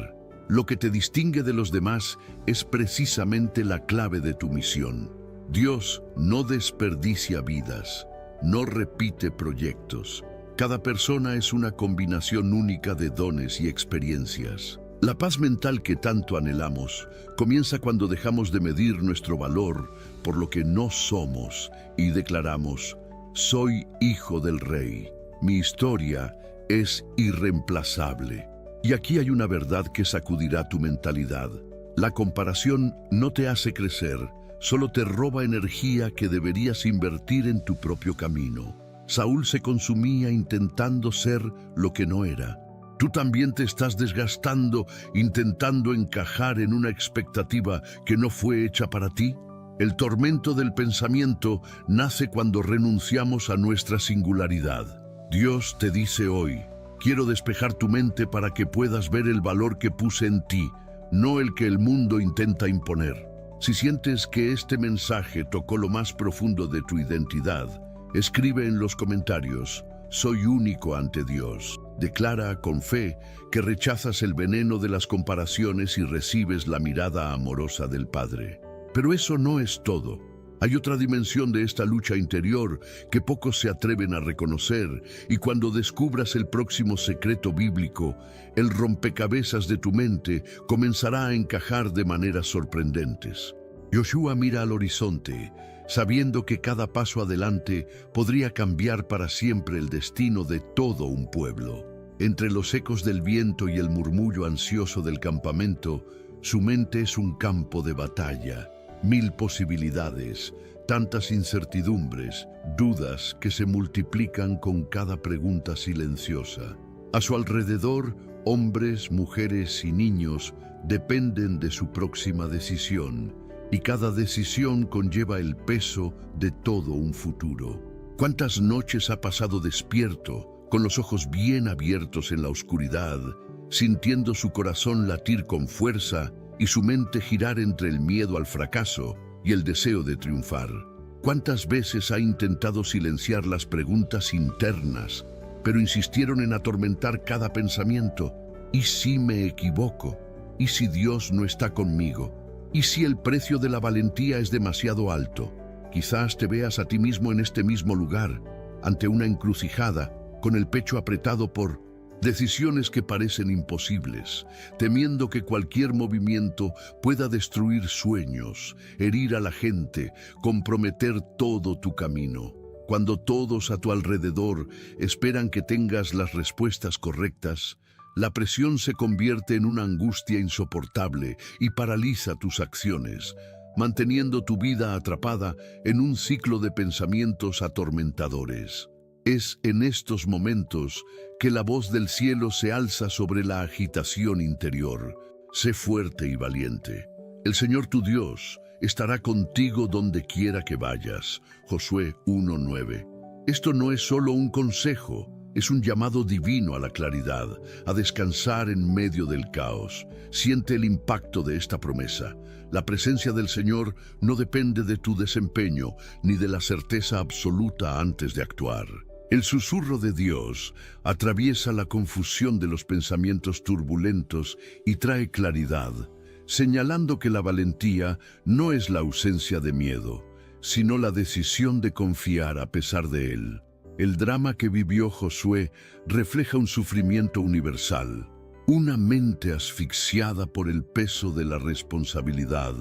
[SPEAKER 1] Lo que te distingue de los demás es precisamente la clave de tu misión. Dios no desperdicia vidas, no repite proyectos. Cada persona es una combinación única de dones y experiencias. La paz mental que tanto anhelamos comienza cuando dejamos de medir nuestro valor por lo que no somos y declaramos: soy hijo del Rey. Mi historia es irreemplazable. Y aquí hay una verdad que sacudirá tu mentalidad. La comparación no te hace crecer, solo te roba energía que deberías invertir en tu propio camino. Saúl se consumía intentando ser lo que no era. Tú también te estás desgastando intentando encajar en una expectativa que no fue hecha para ti. El tormento del pensamiento nace cuando renunciamos a nuestra singularidad. Dios te dice hoy: quiero despejar tu mente para que puedas ver el valor que puse en ti, no el que el mundo intenta imponer. Si sientes que este mensaje tocó lo más profundo de tu identidad, escribe en los comentarios: soy único ante Dios. Declara con fe que rechazas el veneno de las comparaciones y recibes la mirada amorosa del Padre. Pero eso no es todo. Hay otra dimensión de esta lucha interior que pocos se atreven a reconocer, y cuando descubras el próximo secreto bíblico, el rompecabezas de tu mente comenzará a encajar de maneras sorprendentes. Joshua mira al horizonte, sabiendo que cada paso adelante podría cambiar para siempre el destino de todo un pueblo. Entre los ecos del viento y el murmullo ansioso del campamento, su mente es un campo de batalla. 1000 posibilidades, tantas incertidumbres, dudas que se multiplican con cada pregunta silenciosa. A su alrededor, hombres, mujeres y niños dependen de su próxima decisión, y cada decisión conlleva el peso de todo un futuro. ¿Cuántas noches ha pasado despierto, con los ojos bien abiertos en la oscuridad, sintiendo su corazón latir con fuerza y su mente girar entre el miedo al fracaso y el deseo de triunfar? ¿Cuántas veces ha intentado silenciar las preguntas internas, pero insistieron en atormentar cada pensamiento? ¿Y si me equivoco? ¿Y si Dios no está conmigo? ¿Y si el precio de la valentía es demasiado alto? Quizás te veas a ti mismo en este mismo lugar, ante una encrucijada, con el pecho apretado por decisiones que parecen imposibles, temiendo que cualquier movimiento pueda destruir sueños, herir a la gente, comprometer todo tu camino. Cuando todos a tu alrededor esperan que tengas las respuestas correctas, la presión se convierte en una angustia insoportable y paraliza tus acciones, manteniendo tu vida atrapada en un ciclo de pensamientos atormentadores. Es en estos momentos que la voz del cielo se alza sobre la agitación interior. Sé fuerte y valiente. El Señor tu Dios estará contigo donde quiera que vayas. Josué 1:9. Esto no es solo un consejo, es un llamado divino a la claridad, a descansar en medio del caos. Siente el impacto de esta promesa. La presencia del Señor no depende de tu desempeño, ni de la certeza absoluta antes de actuar. El susurro de Dios atraviesa la confusión de los pensamientos turbulentos y trae claridad, señalando que la valentía no es la ausencia de miedo, sino la decisión de confiar a pesar de él. El drama que vivió Josué refleja un sufrimiento universal, una mente asfixiada por el peso de la responsabilidad,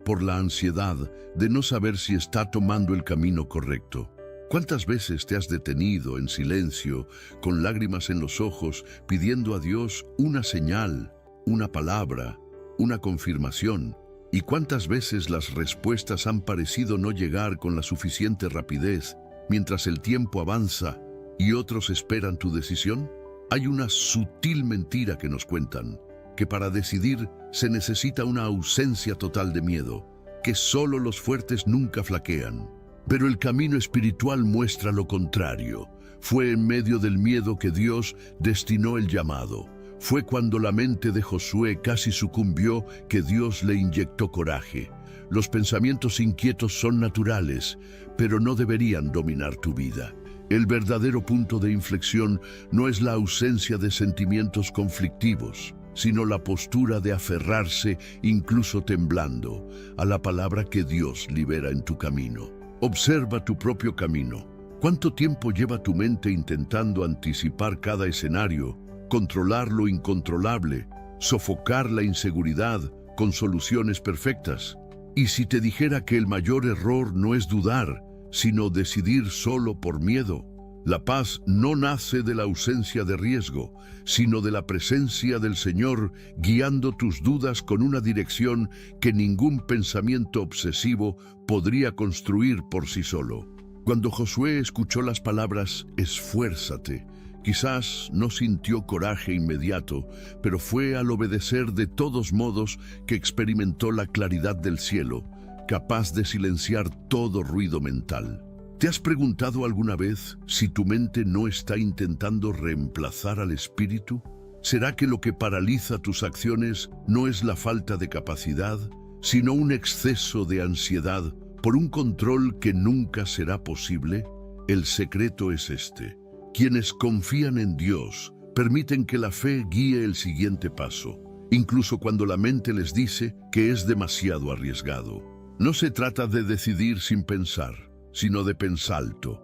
[SPEAKER 1] por la ansiedad de no saber si está tomando el camino correcto. ¿Cuántas veces te has detenido en silencio, con lágrimas en los ojos, pidiendo a Dios una señal, una palabra, una confirmación? ¿Y cuántas veces las respuestas han parecido no llegar con la suficiente rapidez, mientras el tiempo avanza y otros esperan tu decisión? Hay una sutil mentira que nos cuentan, que para decidir se necesita una ausencia total de miedo, que solo los fuertes nunca flaquean. Pero el camino espiritual muestra lo contrario. Fue en medio del miedo que Dios destinó el llamado. Fue cuando la mente de Josué casi sucumbió que Dios le inyectó coraje. Los pensamientos inquietos son naturales, pero no deberían dominar tu vida. El verdadero punto de inflexión no es la ausencia de sentimientos conflictivos, sino la postura de aferrarse, incluso temblando, a la palabra que Dios libera en tu camino. Observa tu propio camino. ¿Cuánto tiempo lleva tu mente intentando anticipar cada escenario, controlar lo incontrolable, sofocar la inseguridad con soluciones perfectas? Y si te dijera que el mayor error no es dudar, sino decidir solo por miedo. La paz no nace de la ausencia de riesgo, sino de la presencia del Señor guiando tus dudas con una dirección que ningún pensamiento obsesivo podría construir por sí solo. Cuando Josué escuchó las palabras «esfuérzate», quizás no sintió coraje inmediato, pero fue al obedecer de todos modos que experimentó la claridad del cielo, capaz de silenciar todo ruido mental. ¿Te has preguntado alguna vez si tu mente no está intentando reemplazar al espíritu? ¿Será que lo que paraliza tus acciones no es la falta de capacidad, sino un exceso de ansiedad por un control que nunca será posible? El secreto es este. Quienes confían en Dios permiten que la fe guíe el siguiente paso, incluso cuando la mente les dice que es demasiado arriesgado. No se trata de decidir sin pensar, sino de pensar alto.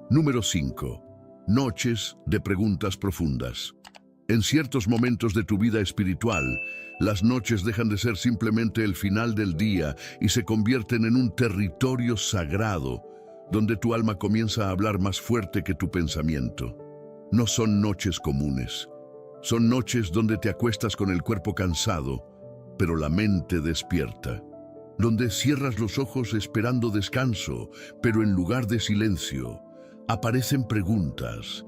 [SPEAKER 1] Número 5. Noches de preguntas profundas. En ciertos momentos de tu vida espiritual, las noches dejan de ser simplemente el final del día y se convierten en un territorio sagrado, donde tu alma comienza a hablar más fuerte que tu pensamiento. No son noches comunes. Son noches donde te acuestas con el cuerpo cansado, pero la mente despierta. Donde cierras los ojos esperando descanso, pero en lugar de silencio, aparecen preguntas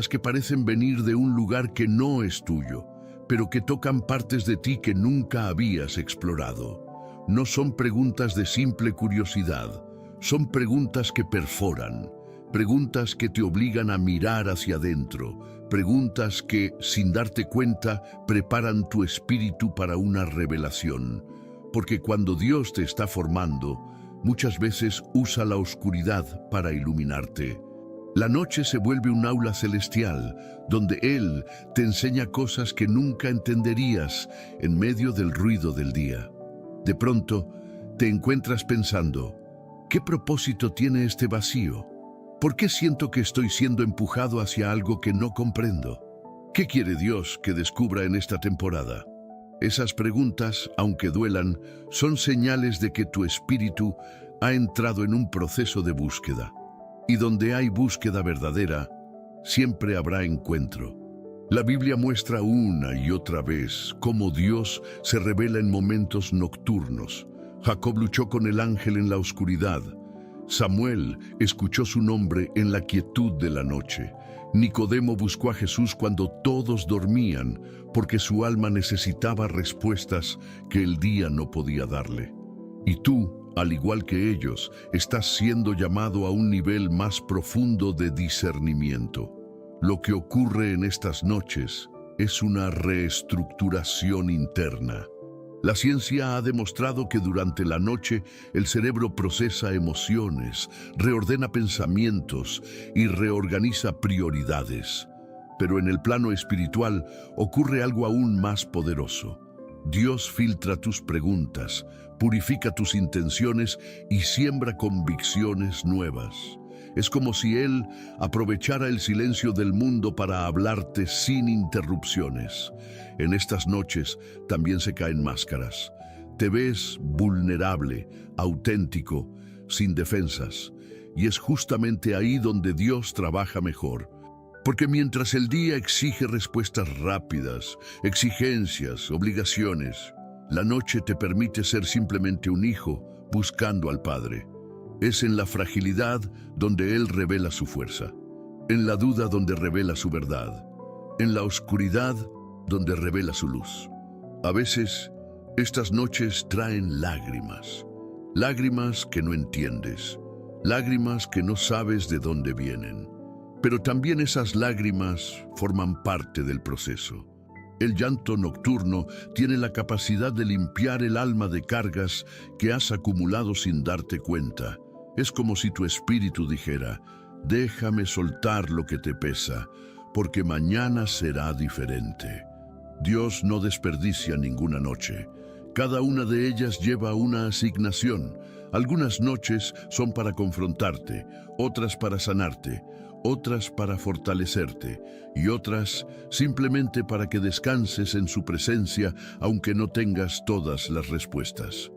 [SPEAKER 1] que parecen venir de un lugar que no es tuyo, pero que tocan partes de ti que nunca habías explorado. No son preguntas de simple curiosidad, son preguntas que perforan, preguntas que te obligan a mirar hacia adentro, preguntas que, sin darte cuenta, preparan tu espíritu para una revelación. Porque cuando Dios te está formando, muchas veces usa la oscuridad para iluminarte. La noche se vuelve un aula celestial, donde Él te enseña cosas que nunca entenderías en medio del ruido del día. De pronto, te encuentras pensando, ¿qué propósito tiene este vacío? ¿Por qué siento que estoy siendo empujado hacia algo que no comprendo? ¿Qué quiere Dios que descubra en esta temporada? Esas preguntas, aunque duelan, son señales de que tu espíritu ha entrado en un proceso de búsqueda. Y donde hay búsqueda verdadera, siempre habrá encuentro. La Biblia muestra una y otra vez cómo Dios se revela en momentos nocturnos. Jacob luchó con el ángel en la oscuridad. Samuel escuchó su nombre en la quietud de la noche. Nicodemo buscó a Jesús cuando todos dormían, porque su alma necesitaba respuestas que el día no podía darle. Y tú, al igual que ellos, estás siendo llamado a un nivel más profundo de discernimiento. Lo que ocurre en estas noches es una reestructuración interna. La ciencia ha demostrado que durante la noche el cerebro procesa emociones, reordena pensamientos y reorganiza prioridades. Pero en el plano espiritual ocurre algo aún más poderoso. Dios filtra tus preguntas, purifica tus intenciones y siembra convicciones nuevas. Es como si Él aprovechara el silencio del mundo para hablarte sin interrupciones. En estas noches también se caen máscaras. Te ves vulnerable, auténtico, sin defensas. Y es justamente ahí donde Dios trabaja mejor. Porque mientras el día exige respuestas rápidas, exigencias, obligaciones, la noche te permite ser simplemente un hijo buscando al Padre. Es en la fragilidad donde Él revela su fuerza, en la duda donde revela su verdad, en la oscuridad donde revela su luz. A veces, estas noches traen lágrimas, lágrimas que no entiendes, lágrimas que no sabes de dónde vienen. Pero también esas lágrimas forman parte del proceso. El llanto nocturno tiene la capacidad de limpiar el alma de cargas que has acumulado sin darte cuenta. Es como si tu espíritu dijera, Déjame soltar lo que te pesa, porque mañana será diferente. Dios no desperdicia ninguna noche. Cada una de ellas lleva una asignación. Algunas noches son para confrontarte, otras para sanarte, otras para fortalecerte y otras simplemente para que descanses en su presencia aunque no tengas todas las respuestas.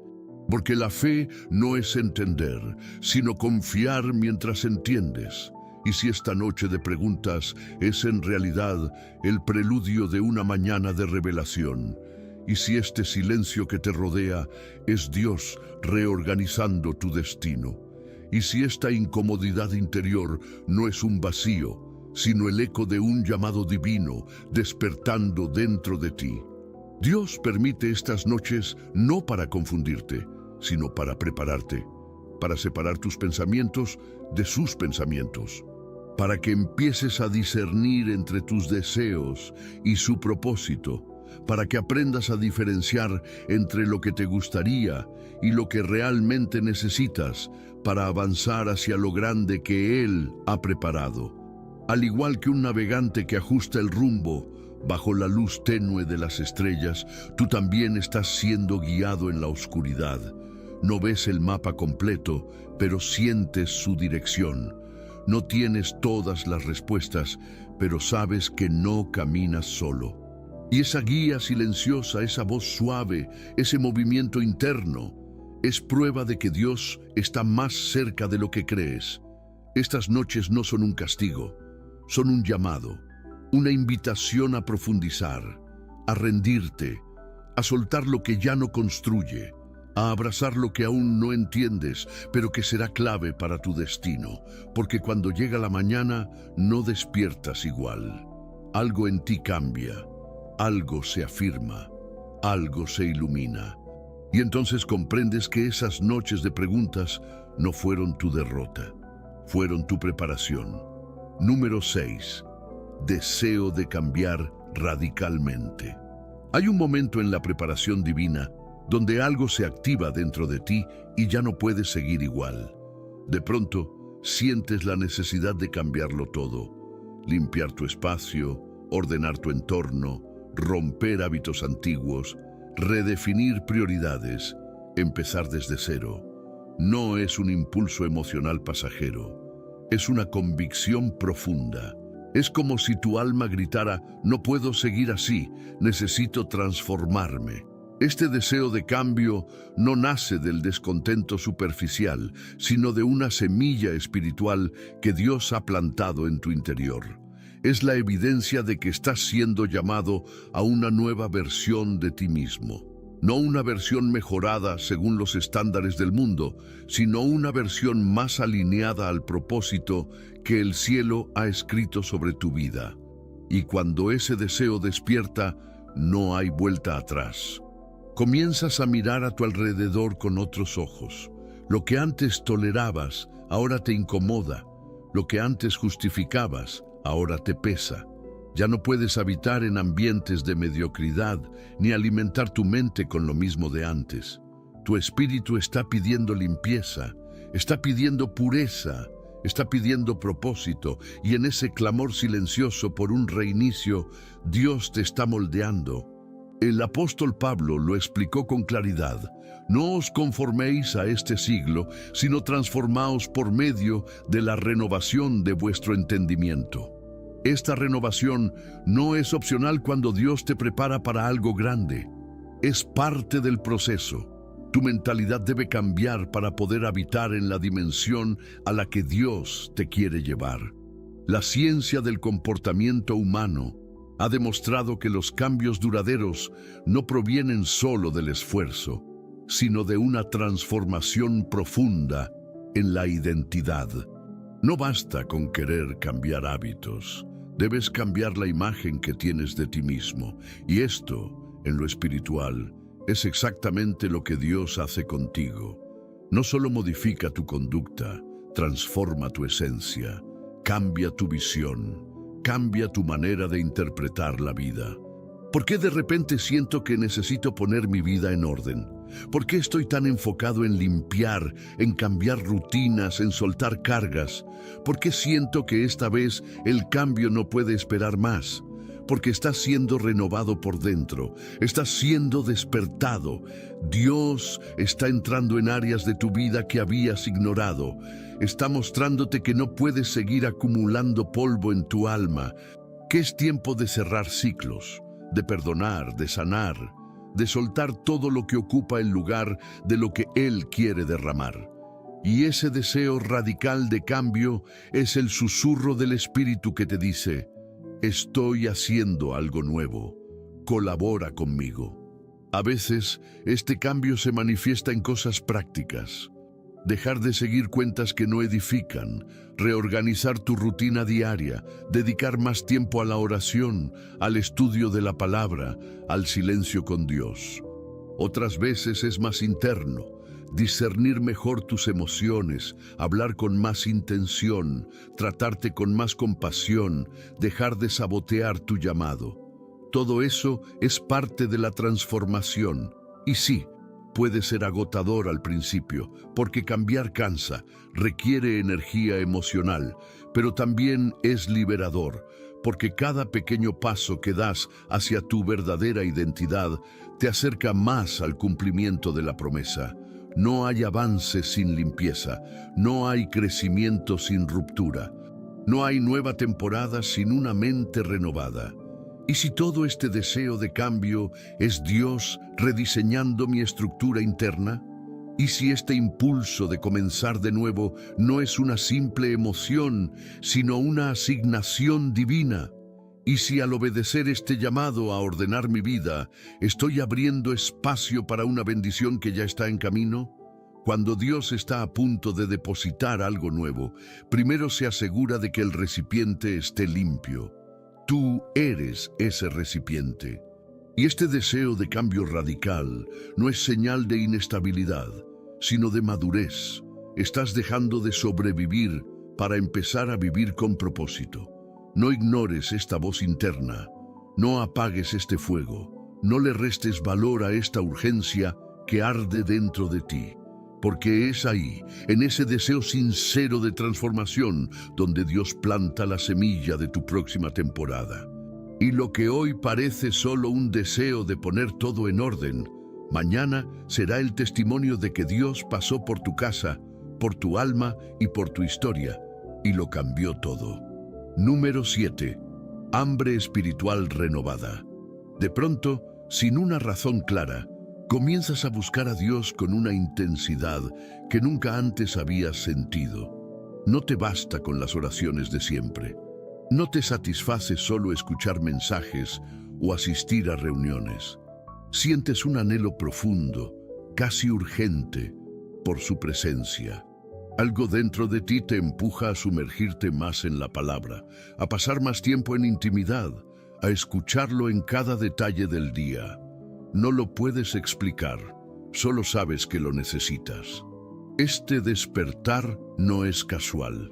[SPEAKER 1] Porque la fe no es entender, sino confiar mientras entiendes. Y si esta noche de preguntas es en realidad el preludio de una mañana de revelación, y si este silencio que te rodea es Dios reorganizando tu destino, y si esta incomodidad interior no es un vacío, sino el eco de un llamado divino despertando dentro de ti. Dios permite estas noches no para confundirte, sino para prepararte, para separar tus pensamientos de sus pensamientos, para que empieces a discernir entre tus deseos y su propósito, para que aprendas a diferenciar entre lo que te gustaría y lo que realmente necesitas para avanzar hacia lo grande que Él ha preparado. Al igual que un navegante que ajusta el rumbo bajo la luz tenue de las estrellas, tú también estás siendo guiado en la oscuridad. No ves el mapa completo, pero sientes su dirección. No tienes todas las respuestas, pero sabes que no caminas solo. Y esa guía silenciosa, esa voz suave, ese movimiento interno, es prueba de que Dios está más cerca de lo que crees. Estas noches no son un castigo, son un llamado, una invitación a profundizar, a rendirte, a soltar lo que ya no construye, a abrazar lo que aún no entiendes, pero que será clave para tu destino, porque cuando llega la mañana no despiertas igual. Algo en ti cambia, algo se afirma, algo se ilumina. Y entonces comprendes que esas noches de preguntas no fueron tu derrota, fueron tu preparación. Número 6. Deseo de cambiar radicalmente. Hay un momento en la preparación divina donde algo se activa dentro de ti y ya no puedes seguir igual. De pronto, sientes la necesidad de cambiarlo todo, limpiar tu espacio, ordenar tu entorno, romper hábitos antiguos, redefinir prioridades, empezar desde cero. No es un impulso emocional pasajero, es una convicción profunda. Es como si tu alma gritara: no puedo seguir así, necesito transformarme. Este deseo de cambio no nace del descontento superficial, sino de una semilla espiritual que Dios ha plantado en tu interior. Es la evidencia de que estás siendo llamado a una nueva versión de ti mismo. No una versión mejorada según los estándares del mundo, sino una versión más alineada al propósito que el cielo ha escrito sobre tu vida. Y cuando ese deseo despierta, no hay vuelta atrás. Comienzas a mirar a tu alrededor con otros ojos. Lo que antes tolerabas, ahora te incomoda. Lo que antes justificabas, ahora te pesa. Ya no puedes habitar en ambientes de mediocridad ni alimentar tu mente con lo mismo de antes. Tu espíritu está pidiendo limpieza, está pidiendo pureza, está pidiendo propósito, y en ese clamor silencioso por un reinicio, Dios te está moldeando. El apóstol Pablo lo explicó con claridad: no os conforméis a este siglo, sino transformaos por medio de la renovación de vuestro entendimiento. Esta renovación no es opcional cuando Dios te prepara para algo grande. Es parte del proceso. Tu mentalidad debe cambiar para poder habitar en la dimensión a la que Dios te quiere llevar. La ciencia del comportamiento humano ha demostrado que los cambios duraderos no provienen solo del esfuerzo, sino de una transformación profunda en la identidad. No basta con querer cambiar hábitos. Debes cambiar la imagen que tienes de ti mismo. Y esto, en lo espiritual, es exactamente lo que Dios hace contigo. No solo modifica tu conducta, transforma tu esencia, cambia tu visión, cambia tu manera de interpretar la vida. ¿Por qué de repente siento que necesito poner mi vida en orden? ¿Por qué estoy tan enfocado en limpiar, en cambiar rutinas, en soltar cargas? ¿Por qué siento que esta vez el cambio no puede esperar más? Porque estás siendo renovado por dentro, estás siendo despertado. Dios está entrando en áreas de tu vida que habías ignorado. Está mostrándote que no puedes seguir acumulando polvo en tu alma, que es tiempo de cerrar ciclos, de perdonar, de sanar, de soltar todo lo que ocupa el lugar de lo que Él quiere derramar. Y ese deseo radical de cambio es el susurro del Espíritu que te dice: estoy haciendo algo nuevo, colabora conmigo. A veces, este cambio se manifiesta en cosas prácticas. Dejar de seguir cuentas que no edifican, reorganizar tu rutina diaria, dedicar más tiempo a la oración, al estudio de la palabra, al silencio con Dios. Otras veces es más interno, discernir mejor tus emociones, hablar con más intención, tratarte con más compasión, dejar de sabotear tu llamado. Todo eso es parte de la transformación. Y sí, puede ser agotador al principio, porque cambiar cansa, requiere energía emocional, pero también es liberador, porque cada pequeño paso que das hacia tu verdadera identidad te acerca más al cumplimiento de la promesa. No hay avance sin limpieza, no hay crecimiento sin ruptura, no hay nueva temporada sin una mente renovada. ¿Y si todo este deseo de cambio es Dios rediseñando mi estructura interna? ¿Y si este impulso de comenzar de nuevo no es una simple emoción, sino una asignación divina? ¿Y si al obedecer este llamado a ordenar mi vida, estoy abriendo espacio para una bendición que ya está en camino? Cuando Dios está a punto de depositar algo nuevo, primero se asegura de que el recipiente esté limpio. Tú eres ese recipiente. Y este deseo de cambio radical no es señal de inestabilidad, sino de madurez. Estás dejando de sobrevivir para empezar a vivir con propósito. No ignores esta voz interna, no apagues este fuego, no le restes valor a esta urgencia que arde dentro de ti. Porque es ahí, en ese deseo sincero de transformación, donde Dios planta la semilla de tu próxima temporada. Y lo que hoy parece solo un deseo de poner todo en orden, mañana será el testimonio de que Dios pasó por tu casa, por tu alma y por tu historia, y lo cambió todo. Número 7. Hambre espiritual renovada. De pronto, sin una razón clara, comienzas a buscar a Dios con una intensidad que nunca antes habías sentido. No te basta con las oraciones de siempre. No te satisface solo escuchar mensajes o asistir a reuniones. Sientes un anhelo profundo, casi urgente, por su presencia. Algo dentro de ti te empuja a sumergirte más en la palabra, a pasar más tiempo en intimidad, a escucharlo en cada detalle del día. No lo puedes explicar, solo sabes que lo necesitas. Este despertar no es casual.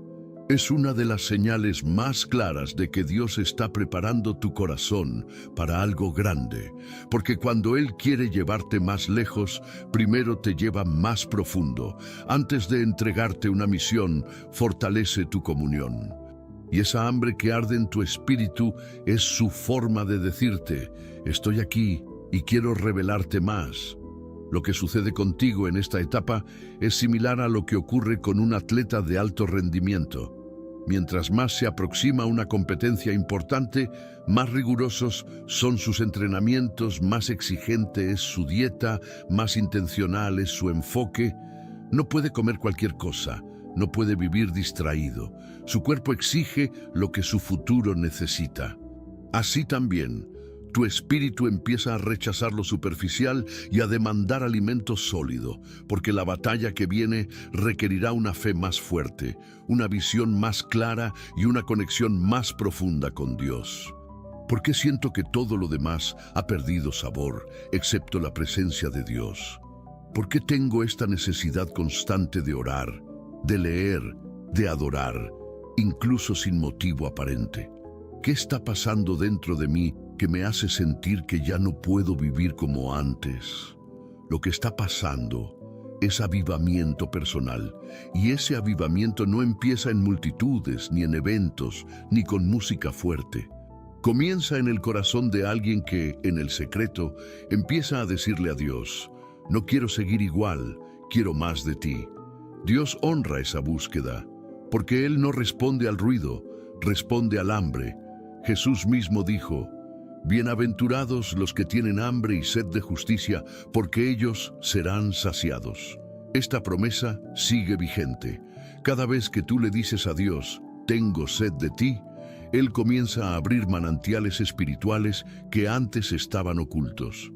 [SPEAKER 1] Es una de las señales más claras de que Dios está preparando tu corazón para algo grande, porque cuando Él quiere llevarte más lejos, primero te lleva más profundo. Antes de entregarte una misión, fortalece tu comunión. Y esa hambre que arde en tu espíritu es su forma de decirte: estoy aquí y quiero revelarte más. Lo que sucede contigo en esta etapa es similar a lo que ocurre con un atleta de alto rendimiento. Mientras más se aproxima a una competencia importante, más rigurosos son sus entrenamientos, más exigente es su dieta, más intencional es su enfoque. No puede comer cualquier cosa, no puede vivir distraído. Su cuerpo exige lo que su futuro necesita. Así también, tu espíritu empieza a rechazar lo superficial y a demandar alimento sólido, porque la batalla que viene requerirá una fe más fuerte, una visión más clara y una conexión más profunda con Dios. ¿Por qué siento que todo lo demás ha perdido sabor, excepto la presencia de Dios? ¿Por qué tengo esta necesidad constante de orar, de leer, de adorar, incluso sin motivo aparente? ¿Qué está pasando dentro de mí que me hace sentir que ya no puedo vivir como antes? Lo que está pasando es avivamiento personal, y ese avivamiento no empieza en multitudes, ni en eventos, ni con música fuerte. Comienza en el corazón de alguien que, en el secreto, empieza a decirle a Dios: no quiero seguir igual, quiero más de ti. Dios honra esa búsqueda, porque Él no responde al ruido, responde al hambre. Jesús mismo dijo: bienaventurados los que tienen hambre y sed de justicia, porque ellos serán saciados. Esta promesa sigue vigente. Cada vez que tú le dices a Dios: tengo sed de ti, Él comienza a abrir manantiales espirituales que antes estaban ocultos.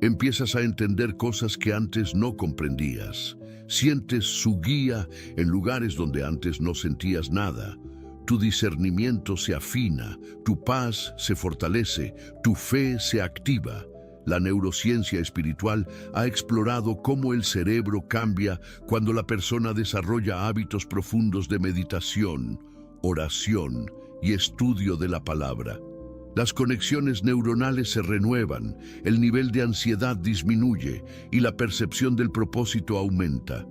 [SPEAKER 1] Empiezas a entender cosas que antes no comprendías. Sientes su guía en lugares donde antes no sentías nada. Tu discernimiento se afina, tu paz se fortalece, tu fe se activa. La neurociencia espiritual ha explorado cómo el cerebro cambia cuando la persona desarrolla hábitos profundos de meditación, oración y estudio de la palabra. Las conexiones neuronales se renuevan, el nivel de ansiedad disminuye y la percepción del propósito aumenta.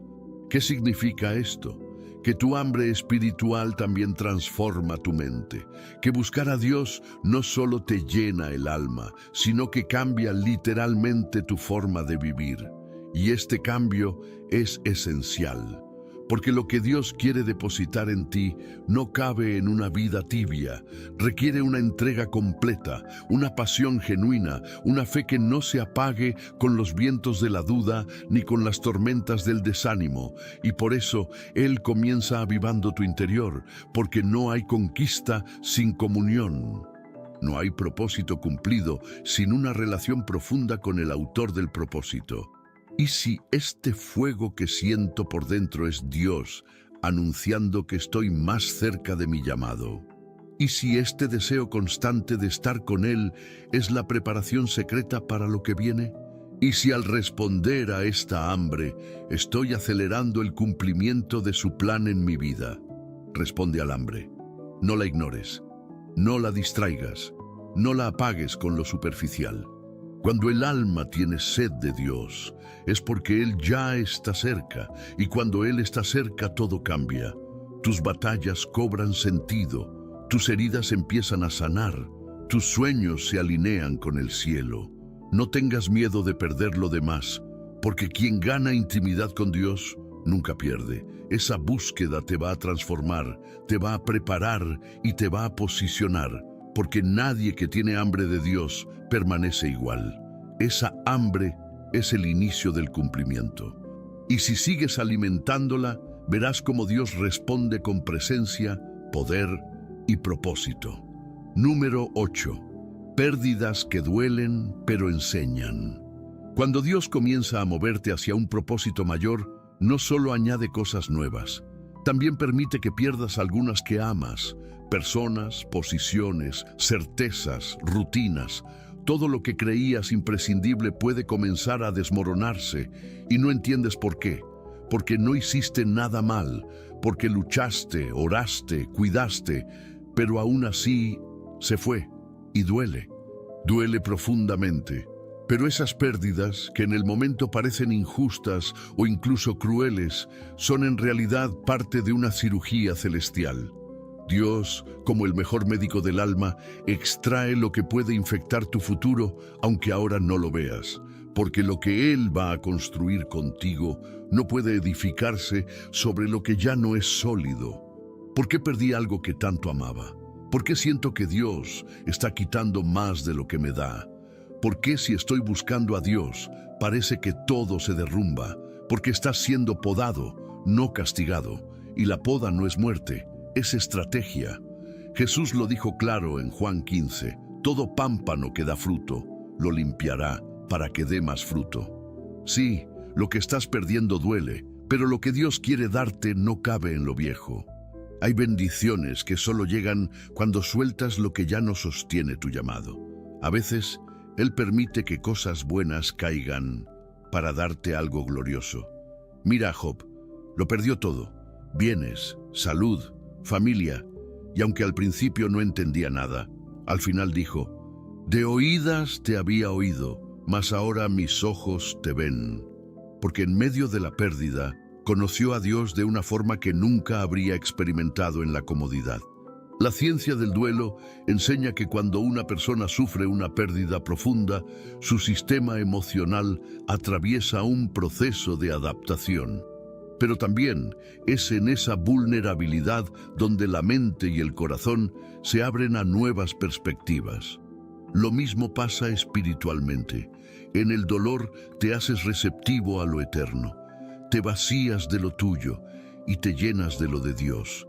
[SPEAKER 1] ¿Qué significa esto? Que tu hambre espiritual también transforma tu mente, que buscar a Dios no solo te llena el alma, sino que cambia literalmente tu forma de vivir. Y este cambio es esencial, porque lo que Dios quiere depositar en ti no cabe en una vida tibia, requiere una entrega completa, una pasión genuina, una fe que no se apague con los vientos de la duda ni con las tormentas del desánimo. Y por eso Él comienza avivando tu interior, porque no hay conquista sin comunión. No hay propósito cumplido sin una relación profunda con el autor del propósito. ¿Y si este fuego que siento por dentro es Dios, anunciando que estoy más cerca de mi llamado? ¿Y si este deseo constante de estar con Él es la preparación secreta para lo que viene? ¿Y si al responder a esta hambre estoy acelerando el cumplimiento de su plan en mi vida? Responde al hambre. No la ignores, no la distraigas, no la apagues con lo superficial. Cuando el alma tiene sed de Dios, es porque Él ya está cerca, y cuando Él está cerca todo cambia. Tus batallas cobran sentido, tus heridas empiezan a sanar, tus sueños se alinean con el cielo. No tengas miedo de perder lo demás, porque quien gana intimidad con Dios nunca pierde. Esa búsqueda te va a transformar, te va a preparar y te va a posicionar, porque nadie que tiene hambre de Dios permanece igual. Esa hambre es el inicio del cumplimiento. Y si sigues alimentándola, verás cómo Dios responde con presencia, poder y propósito. Número 8. Pérdidas que duelen pero enseñan. Cuando Dios comienza a moverte hacia un propósito mayor, no solo añade cosas nuevas, también permite que pierdas algunas que amas, personas, posiciones, certezas, rutinas. Todo lo que creías imprescindible puede comenzar a desmoronarse y no entiendes por qué. Porque no hiciste nada mal, porque luchaste, oraste, cuidaste, pero aún así se fue y duele. Duele profundamente. Pero esas pérdidas, que en el momento parecen injustas o incluso crueles, son en realidad parte de una cirugía celestial. Dios, como el mejor médico del alma, extrae lo que puede infectar tu futuro, aunque ahora no lo veas, porque lo que Él va a construir contigo no puede edificarse sobre lo que ya no es sólido. ¿Por qué perdí algo que tanto amaba? ¿Por qué siento que Dios está quitando más de lo que me da? ¿Por qué si estoy buscando a Dios parece que todo se derrumba? Porque estás siendo podado, no castigado, y la poda no es muerte, es estrategia. Jesús lo dijo claro en Juan 15, todo pámpano que da fruto, lo limpiará para que dé más fruto. Sí, lo que estás perdiendo duele, pero lo que Dios quiere darte no cabe en lo viejo. Hay bendiciones que solo llegan cuando sueltas lo que ya no sostiene tu llamado. A veces, Él permite que cosas buenas caigan para darte algo glorioso. Mira a Job, lo perdió todo, bienes, salud, familia, y aunque al principio no entendía nada, al final dijo, de oídas te había oído, mas ahora mis ojos te ven, porque en medio de la pérdida conoció a Dios de una forma que nunca habría experimentado en la comodidad. La ciencia del duelo enseña que cuando una persona sufre una pérdida profunda, su sistema emocional atraviesa un proceso de adaptación. Pero también es en esa vulnerabilidad donde la mente y el corazón se abren a nuevas perspectivas. Lo mismo pasa espiritualmente. En el dolor te haces receptivo a lo eterno, te vacías de lo tuyo y te llenas de lo de Dios.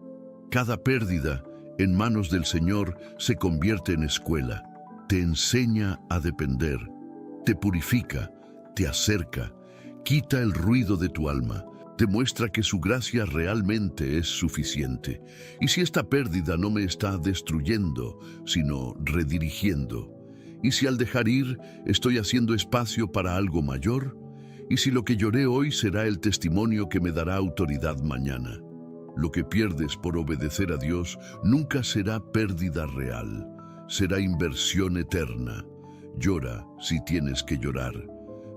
[SPEAKER 1] Cada pérdida en manos del Señor se convierte en escuela, te enseña a depender, te purifica, te acerca, quita el ruido de tu alma, te muestra que su gracia realmente es suficiente. Y si esta pérdida no me está destruyendo, sino redirigiendo, y si al dejar ir estoy haciendo espacio para algo mayor, y si lo que lloré hoy será el testimonio que me dará autoridad mañana. Lo que pierdes por obedecer a Dios nunca será pérdida real, será inversión eterna. Llora si tienes que llorar,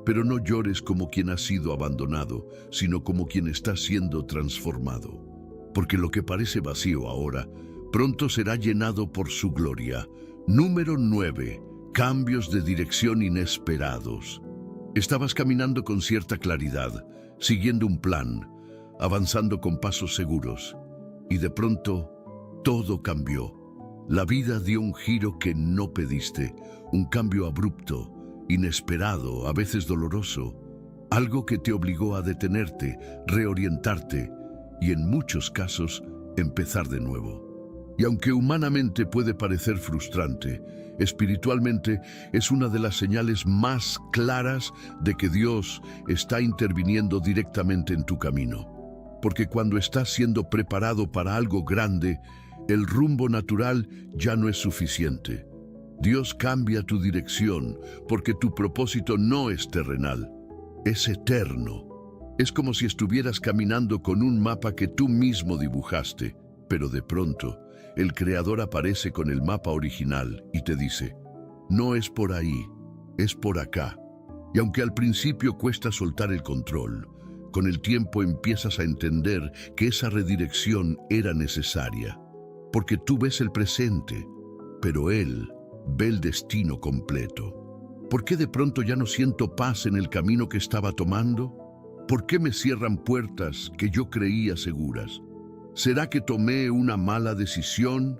[SPEAKER 1] pero no llores como quien ha sido abandonado, sino como quien está siendo transformado. Porque lo que parece vacío ahora, pronto será llenado por su gloria. Número 9. Cambios de dirección inesperados. Estabas caminando con cierta claridad, siguiendo un plan, avanzando con pasos seguros, y de pronto todo cambió. La vida dio un giro que no pediste, un cambio abrupto, inesperado, a veces doloroso, algo que te obligó a detenerte, reorientarte y en muchos casos empezar de nuevo. Y aunque humanamente puede parecer frustrante, espiritualmente es una de las señales más claras de que Dios está interviniendo directamente en tu camino. Porque cuando estás siendo preparado para algo grande, el rumbo natural ya no es suficiente. Dios cambia tu dirección porque tu propósito no es terrenal, es eterno. Es como si estuvieras caminando con un mapa que tú mismo dibujaste, pero de pronto el Creador aparece con el mapa original y te dice, no es por ahí, es por acá. Y aunque al principio cuesta soltar el control, con el tiempo empiezas a entender que esa redirección era necesaria, porque tú ves el presente, pero Él ve el destino completo. ¿Por qué de pronto ya no siento paz en el camino que estaba tomando? ¿Por qué me cierran puertas que yo creía seguras? ¿Será que tomé una mala decisión?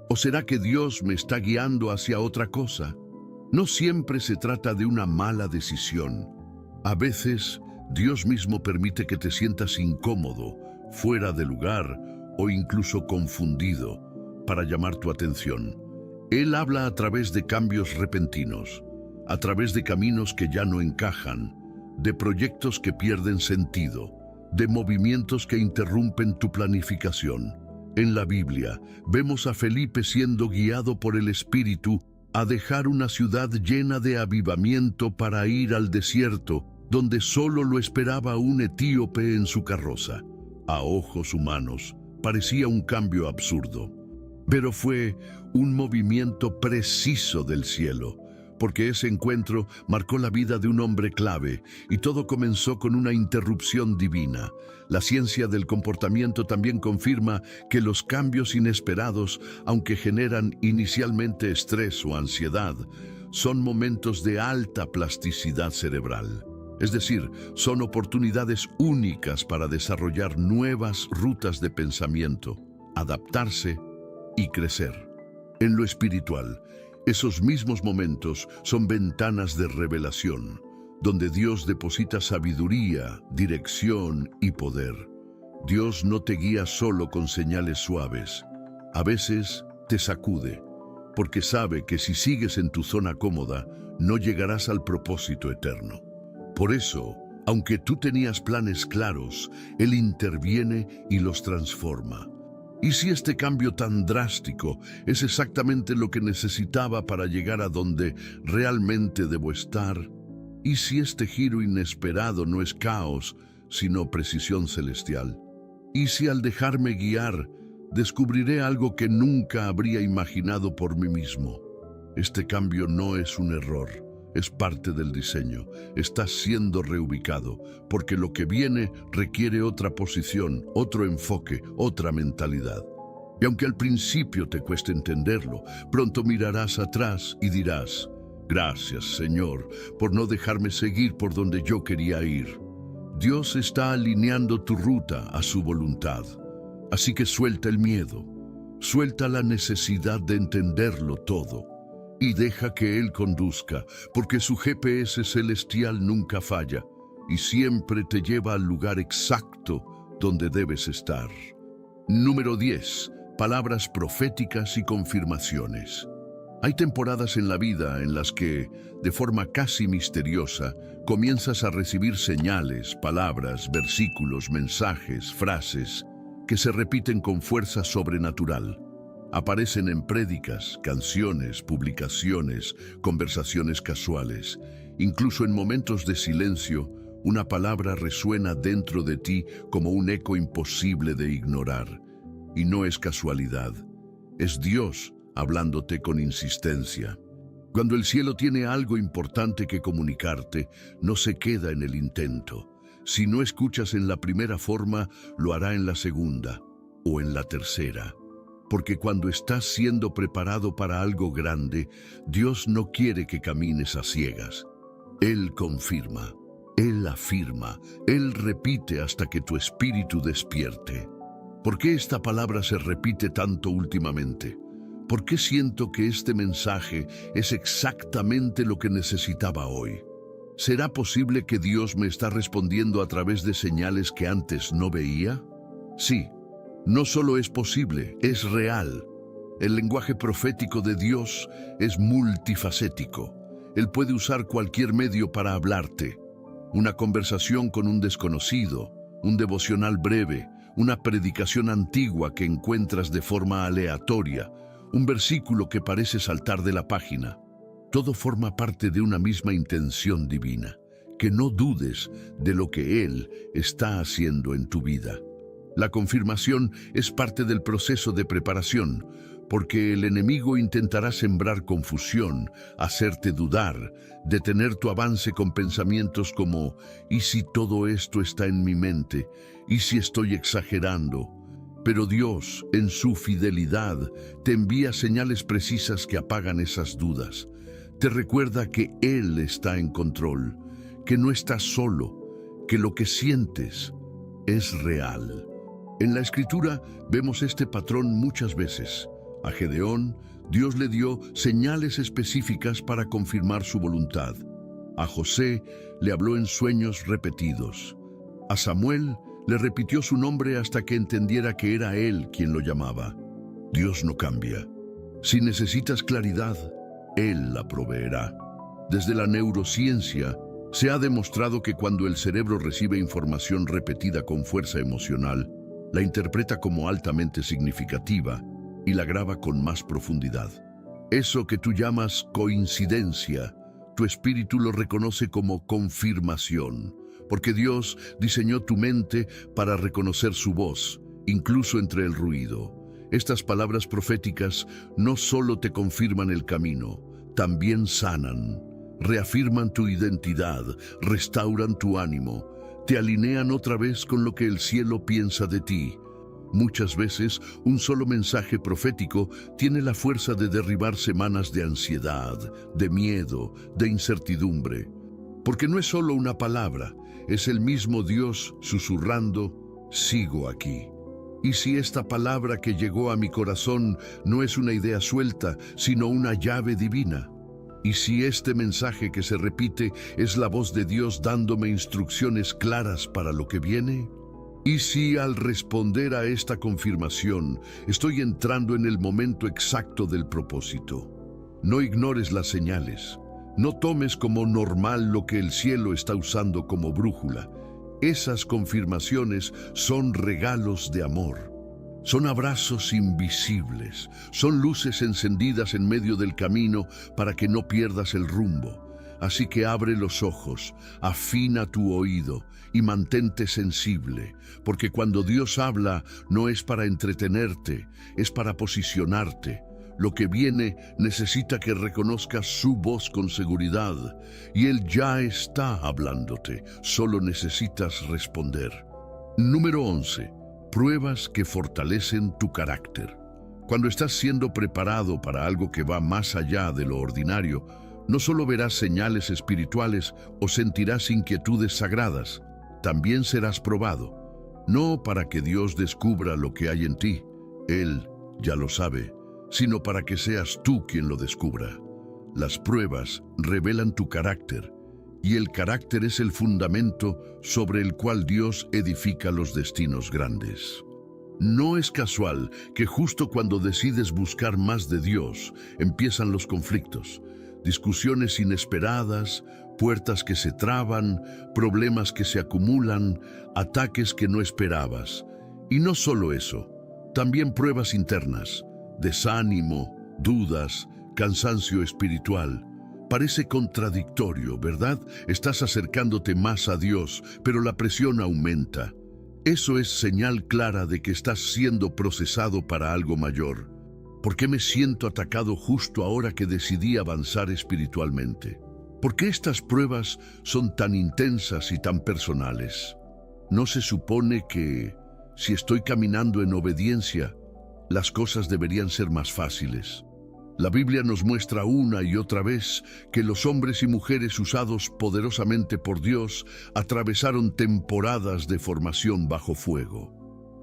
[SPEAKER 1] ¿O será que Dios me está guiando hacia otra cosa? No siempre se trata de una mala decisión. A veces, Dios mismo permite que te sientas incómodo, fuera de lugar o incluso confundido, para llamar tu atención. Él habla a través de cambios repentinos, a través de caminos que ya no encajan, de proyectos que pierden sentido, de movimientos que interrumpen tu planificación. En la Biblia, vemos a Felipe siendo guiado por el Espíritu a dejar una ciudad llena de avivamiento para ir al desierto, donde solo lo esperaba un etíope en su carroza. A ojos humanos, parecía un cambio absurdo, pero fue un movimiento preciso del cielo, porque ese encuentro marcó la vida de un hombre clave y todo comenzó con una interrupción divina. La ciencia del comportamiento también confirma que los cambios inesperados, aunque generan inicialmente estrés o ansiedad, son momentos de alta plasticidad cerebral. Es decir, son oportunidades únicas para desarrollar nuevas rutas de pensamiento, adaptarse y crecer. En lo espiritual, esos mismos momentos son ventanas de revelación, donde Dios deposita sabiduría, dirección y poder. Dios no te guía solo con señales suaves. A veces te sacude, porque sabe que si sigues en tu zona cómoda, no llegarás al propósito eterno. Por eso, aunque tú tenías planes claros, Él interviene y los transforma. ¿Y si este cambio tan drástico es exactamente lo que necesitaba para llegar a donde realmente debo estar? ¿Y si este giro inesperado no es caos, sino precisión celestial? ¿Y si al dejarme guiar, descubriré algo que nunca habría imaginado por mí mismo? Este cambio no es un error, es parte del diseño. Estás siendo reubicado, porque lo que viene requiere otra posición, otro enfoque, otra mentalidad. Y aunque al principio te cueste entenderlo, pronto mirarás atrás y dirás: gracias, Señor, por no dejarme seguir por donde yo quería ir. Dios está alineando tu ruta a su voluntad. Así que suelta el miedo, suelta la necesidad de entenderlo todo y deja que Él conduzca, porque su GPS celestial nunca falla y siempre te lleva al lugar exacto donde debes estar. Número 10. Palabras proféticas y confirmaciones. Hay temporadas en la vida en las que, de forma casi misteriosa, comienzas a recibir señales, palabras, versículos, mensajes, frases que se repiten con fuerza sobrenatural. Aparecen en prédicas, canciones, publicaciones, conversaciones casuales. Incluso en momentos de silencio, una palabra resuena dentro de ti como un eco imposible de ignorar. Y no es casualidad, es Dios hablándote con insistencia. Cuando el cielo tiene algo importante que comunicarte, no se queda en el intento. Si no escuchas en la primera forma, lo hará en la segunda o en la tercera. Porque cuando estás siendo preparado para algo grande, Dios no quiere que camines a ciegas. Él confirma, Él afirma, Él repite hasta que tu espíritu despierte. ¿Por qué esta palabra se repite tanto últimamente? ¿Por qué siento que este mensaje es exactamente lo que necesitaba hoy? ¿Será posible que Dios me está respondiendo a través de señales que antes no veía? Sí, no solo es posible, es real. El lenguaje profético de Dios es multifacético. Él puede usar cualquier medio para hablarte. Una conversación con un desconocido, un devocional breve, una predicación antigua que encuentras de forma aleatoria, un versículo que parece saltar de la página. Todo forma parte de una misma intención divina. Que no dudes de lo que Él está haciendo en tu vida. La confirmación es parte del proceso de preparación, porque el enemigo intentará sembrar confusión, hacerte dudar, detener tu avance con pensamientos como: ¿y si todo esto está en mi mente? ¿Y si estoy exagerando? Pero Dios, en su fidelidad, te envía señales precisas que apagan esas dudas. Te recuerda que Él está en control, que no estás solo, que lo que sientes es real. En la Escritura vemos este patrón muchas veces. A Gedeón, Dios le dio señales específicas para confirmar su voluntad. A José le habló en sueños repetidos. A Samuel le repitió su nombre hasta que entendiera que era él quien lo llamaba. Dios no cambia. Si necesitas claridad, Él la proveerá. Desde la neurociencia, se ha demostrado que cuando el cerebro recibe información repetida con fuerza emocional, la interpreta como altamente significativa y la graba con más profundidad. Eso que tú llamas coincidencia, tu espíritu lo reconoce como confirmación, porque Dios diseñó tu mente para reconocer su voz, incluso entre el ruido. Estas palabras proféticas no solo te confirman el camino, también sanan, reafirman tu identidad, restauran tu ánimo, te alinean otra vez con lo que el cielo piensa de ti. Muchas veces, un solo mensaje profético tiene la fuerza de derribar semanas de ansiedad, de miedo, de incertidumbre. Porque no es solo una palabra, es el mismo Dios susurrando: sigo aquí. Y si esta palabra que llegó a mi corazón no es una idea suelta, sino una llave divina. Y si este mensaje que se repite es la voz de Dios dándome instrucciones claras para lo que viene. Y si al responder a esta confirmación estoy entrando en el momento exacto del propósito. No ignores las señales. No tomes como normal lo que el cielo está usando como brújula. Esas confirmaciones son regalos de amor. Son abrazos invisibles, son luces encendidas en medio del camino para que no pierdas el rumbo. Así que abre los ojos, afina tu oído y mantente sensible, porque cuando Dios habla no es para entretenerte, es para posicionarte. Lo que viene necesita que reconozcas su voz con seguridad, y Él ya está hablándote, solo necesitas responder. Número 11. Pruebas que fortalecen tu carácter. Cuando estás siendo preparado para algo que va más allá de lo ordinario, no solo verás señales espirituales o sentirás inquietudes sagradas, también serás probado, no para que Dios descubra lo que hay en ti, Él ya lo sabe, sino para que seas tú quien lo descubra. Las pruebas revelan tu carácter, y el carácter es el fundamento sobre el cual Dios edifica los destinos grandes. No es casual que justo cuando decides buscar más de Dios, empiezan los conflictos, discusiones inesperadas, puertas que se traban, problemas que se acumulan, ataques que no esperabas. Y no solo eso, también pruebas internas, desánimo, dudas, cansancio espiritual. Parece contradictorio, ¿verdad? Estás acercándote más a Dios, pero la presión aumenta. Eso es señal clara de que estás siendo procesado para algo mayor. ¿Por qué me siento atacado justo ahora que decidí avanzar espiritualmente? ¿Por qué estas pruebas son tan intensas y tan personales? ¿No se supone que, si estoy caminando en obediencia, las cosas deberían ser más fáciles? La Biblia nos muestra una y otra vez que los hombres y mujeres usados poderosamente por Dios atravesaron temporadas de formación bajo fuego.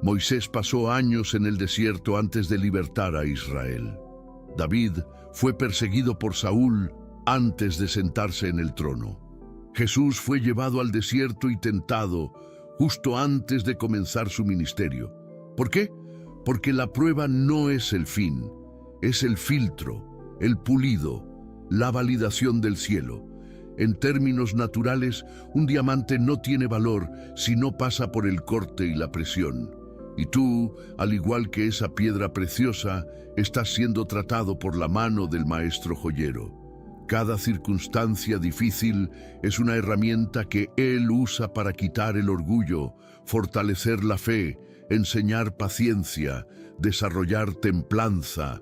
[SPEAKER 1] Moisés pasó años en el desierto antes de libertar a Israel. David fue perseguido por Saúl antes de sentarse en el trono. Jesús fue llevado al desierto y tentado justo antes de comenzar su ministerio. ¿Por qué? Porque la prueba no es el fin. Es el filtro, el pulido, la validación del cielo. En términos naturales, un diamante no tiene valor si no pasa por el corte y la presión. Y tú, al igual que esa piedra preciosa, estás siendo tratado por la mano del maestro joyero. Cada circunstancia difícil es una herramienta que Él usa para quitar el orgullo, fortalecer la fe, enseñar paciencia, desarrollar templanza.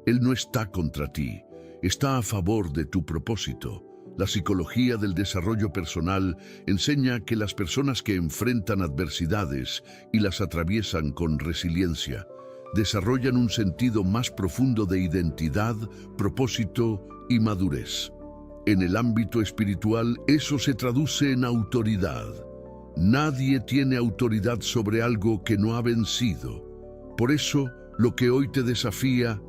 [SPEAKER 1] Él no está contra ti, está a favor de tu propósito. La psicología del desarrollo personal enseña que las personas que enfrentan adversidades y las atraviesan con resiliencia, desarrollan un sentido más profundo de identidad, propósito y madurez. En el ámbito espiritual, eso se traduce en autoridad. Nadie tiene autoridad sobre algo que no ha vencido. Por eso, lo que hoy te desafía,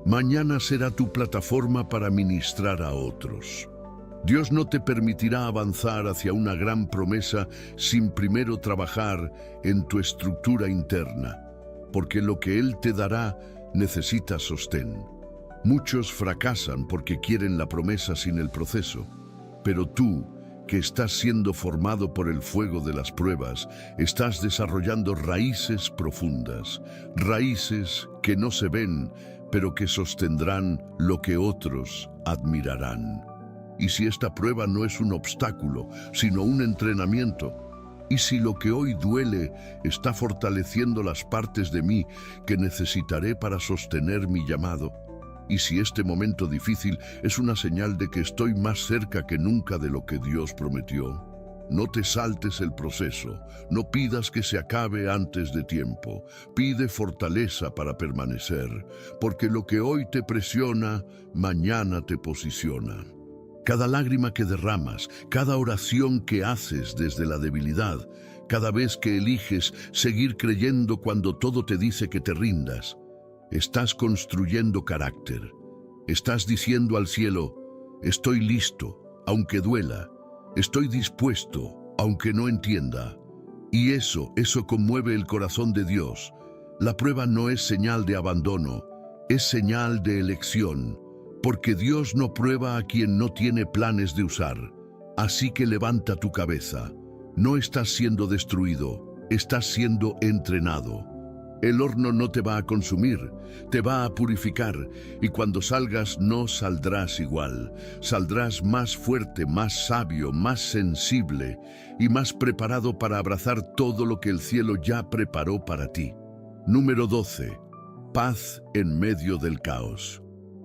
[SPEAKER 1] mañana será tu plataforma para ministrar a otros. Dios no te permitirá avanzar hacia una gran promesa sin primero trabajar en tu estructura interna, porque lo que Él te dará necesita sostén. Muchos fracasan porque quieren la promesa sin el proceso, pero tú, que estás siendo formado por el fuego de las pruebas, estás desarrollando raíces profundas, raíces que no se ven, pero que sostendrán lo que otros admirarán. Y si esta prueba no es un obstáculo, sino un entrenamiento, y si lo que hoy duele está fortaleciendo las partes de mí que necesitaré para sostener mi llamado, y si este momento difícil es una señal de que estoy más cerca que nunca de lo que Dios prometió, no te saltes el proceso, no pidas que se acabe antes de tiempo, pide fortaleza para permanecer, porque lo que hoy te presiona, mañana te posiciona. Cada lágrima que derramas, cada oración que haces desde la debilidad, cada vez que eliges seguir creyendo cuando todo te dice que te rindas, estás construyendo carácter. Estás diciendo al cielo, estoy listo, aunque duela. Estoy dispuesto, aunque no entienda. Y eso conmueve el corazón de Dios. La prueba no es señal de abandono, es señal de elección. Porque Dios no prueba a quien no tiene planes de usar. Así que levanta tu cabeza. No estás siendo destruido, estás siendo entrenado. El horno no te va a consumir, te va a purificar, y cuando salgas no saldrás igual. Saldrás más fuerte, más sabio, más sensible y más preparado para abrazar todo lo que el cielo ya preparó para ti. Número 12. paz en medio del caos.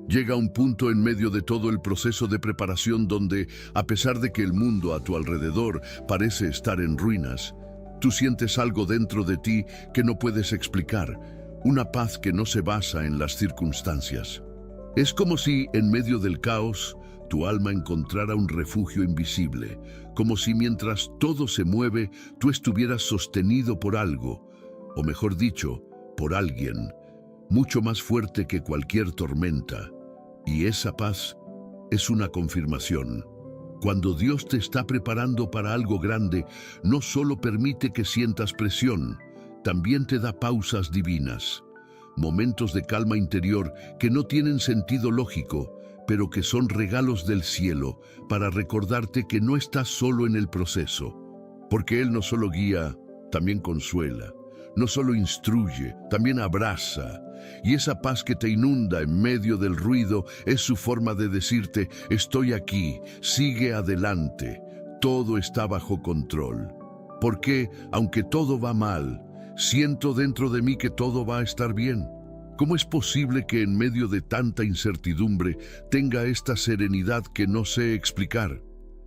[SPEAKER 1] Llega un punto en medio de todo el proceso de preparación donde, a pesar de que el mundo a tu alrededor parece estar en ruinas, tú sientes algo dentro de ti que no puedes explicar, una paz que no se basa en las circunstancias. Es como si, en medio del caos, tu alma encontrara un refugio invisible, como si mientras todo se mueve, tú estuvieras sostenido por algo, o mejor dicho, por alguien, mucho más fuerte que cualquier tormenta. Y esa paz es una confirmación. Cuando Dios te está preparando para algo grande, no solo permite que sientas presión, también te da pausas divinas, momentos de calma interior que no tienen sentido lógico, pero que son regalos del cielo para recordarte que no estás solo en el proceso, porque Él no solo guía, también consuela, no solo instruye, también abraza, y esa paz que te inunda en medio del ruido es su forma de decirte: estoy aquí, sigue adelante, todo está bajo control. Porque, aunque todo va mal, siento dentro de mí que todo va a estar bien. ¿Cómo es posible que en medio de tanta incertidumbre tenga esta serenidad que no sé explicar?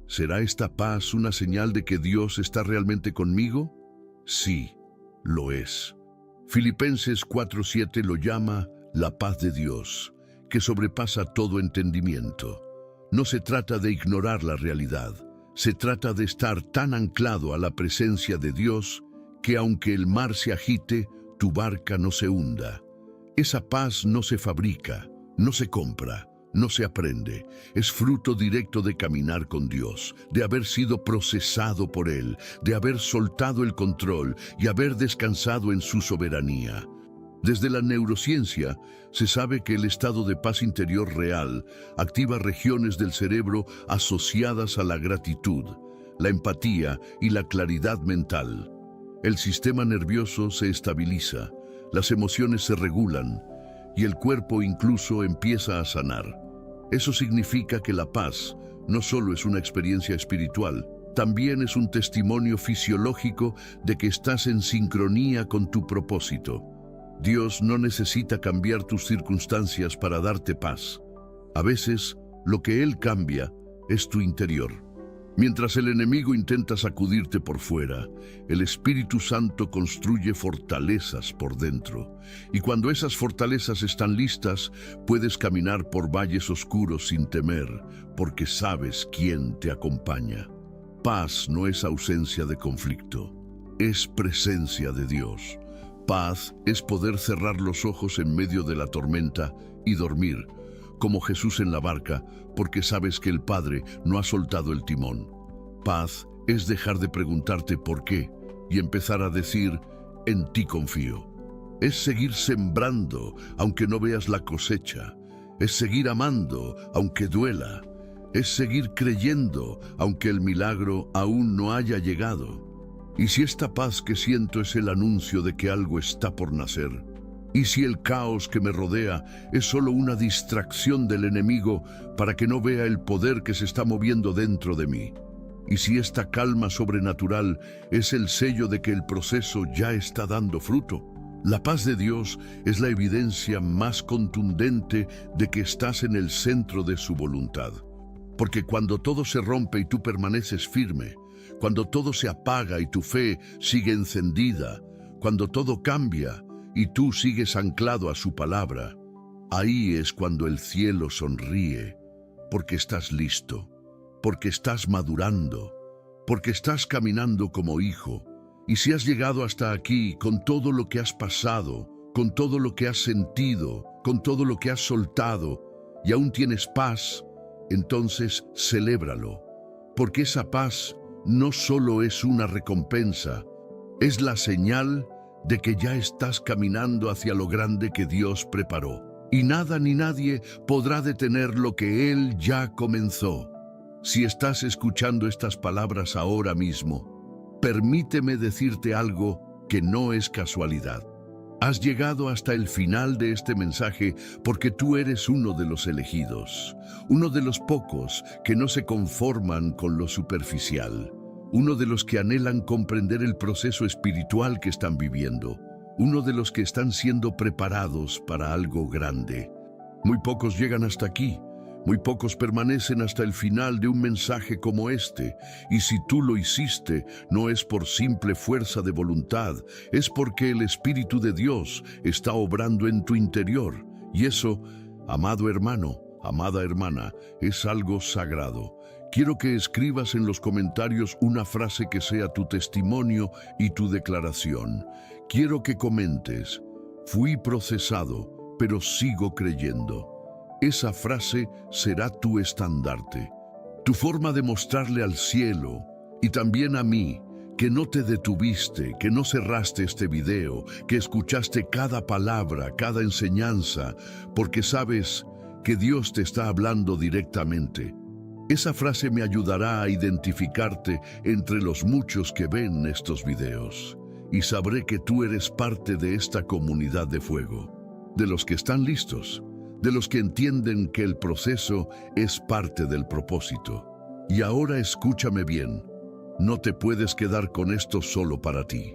[SPEAKER 1] ¿Será esta paz una señal de que Dios está realmente conmigo? Sí, lo es. Filipenses 4:7 lo llama la paz de Dios, que sobrepasa todo entendimiento. No se trata de ignorar la realidad, se trata de estar tan anclado a la presencia de Dios que aunque el mar se agite, tu barca no se hunda. Esa paz no se fabrica, no se compra, no se aprende. Es fruto directo de caminar con Dios, de haber sido procesado por Él, de haber soltado el control y haber descansado en su soberanía. Desde la neurociencia se sabe que el estado de paz interior real activa regiones del cerebro asociadas a la gratitud, la empatía y la claridad mental. El sistema nervioso se estabiliza, las emociones se regulan y el cuerpo incluso empieza a sanar. Eso significa que la paz no solo es una experiencia espiritual, también es un testimonio fisiológico de que estás en sincronía con tu propósito. Dios no necesita cambiar tus circunstancias para darte paz. A veces, lo que Él cambia es tu interior. Mientras el enemigo intenta sacudirte por fuera, el Espíritu Santo construye fortalezas por dentro. Y cuando esas fortalezas están listas, puedes caminar por valles oscuros sin temer, porque sabes quién te acompaña. Paz no es ausencia de conflicto, es presencia de Dios. Paz es poder cerrar los ojos en medio de la tormenta y dormir, como Jesús en la barca, porque sabes que el Padre no ha soltado el timón. Paz es dejar de preguntarte por qué y empezar a decir: en ti confío. Es seguir sembrando aunque no veas la cosecha. Es seguir amando aunque duela. Es seguir creyendo aunque el milagro aún no haya llegado. Y si esta paz que siento es el anuncio de que algo está por nacer, y si el caos que me rodea es solo una distracción del enemigo para que no vea el poder que se está moviendo dentro de mí, y si esta calma sobrenatural es el sello de que el proceso ya está dando fruto, la paz de Dios es la evidencia más contundente de que estás en el centro de su voluntad. Porque cuando todo se rompe y tú permaneces firme, cuando todo se apaga y tu fe sigue encendida, cuando todo cambia y tú sigues anclado a su palabra, ahí es cuando el cielo sonríe, porque estás listo, porque estás madurando, porque estás caminando como hijo. Y si has llegado hasta aquí con todo lo que has pasado, con todo lo que has sentido, con todo lo que has soltado, y aún tienes paz, entonces celébralo, porque esa paz no solo es una recompensa, es la señal de que ya estás caminando hacia lo grande que Dios preparó. Y nada ni nadie podrá detener lo que Él ya comenzó. Si estás escuchando estas palabras ahora mismo, permíteme decirte algo que no es casualidad. Has llegado hasta el final de este mensaje porque tú eres uno de los elegidos, uno de los pocos que no se conforman con lo superficial, uno de los que anhelan comprender el proceso espiritual que están viviendo, uno de los que están siendo preparados para algo grande. Muy pocos llegan hasta aquí, muy pocos permanecen hasta el final de un mensaje como este, y si tú lo hiciste, no es por simple fuerza de voluntad, es porque el Espíritu de Dios está obrando en tu interior, y eso, amado hermano, amada hermana, es algo sagrado. Quiero que escribas en los comentarios una frase que sea tu testimonio y tu declaración. Quiero que comentes: fui procesado, pero sigo creyendo. Esa frase será tu estandarte, tu forma de mostrarle al cielo y también a mí que no te detuviste, que no cerraste este video, que escuchaste cada palabra, cada enseñanza, porque sabes que Dios te está hablando directamente. Esa frase me ayudará a identificarte entre los muchos que ven estos videos, y sabré que tú eres parte de esta comunidad de fuego, de los que están listos, de los que entienden que el proceso es parte del propósito. Y ahora escúchame bien, no te puedes quedar con esto solo para ti.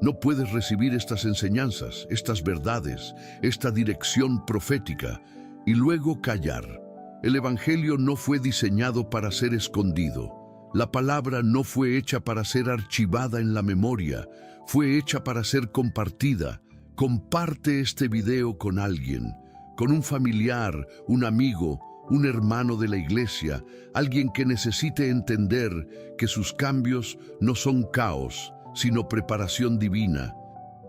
[SPEAKER 1] No puedes recibir estas enseñanzas, estas verdades, esta dirección profética y luego callar. El Evangelio no fue diseñado para ser escondido. La palabra no fue hecha para ser archivada en la memoria, fue hecha para ser compartida. Comparte este video con alguien, con un familiar, un amigo, un hermano de la iglesia, alguien que necesite entender que sus cambios no son caos, sino preparación divina.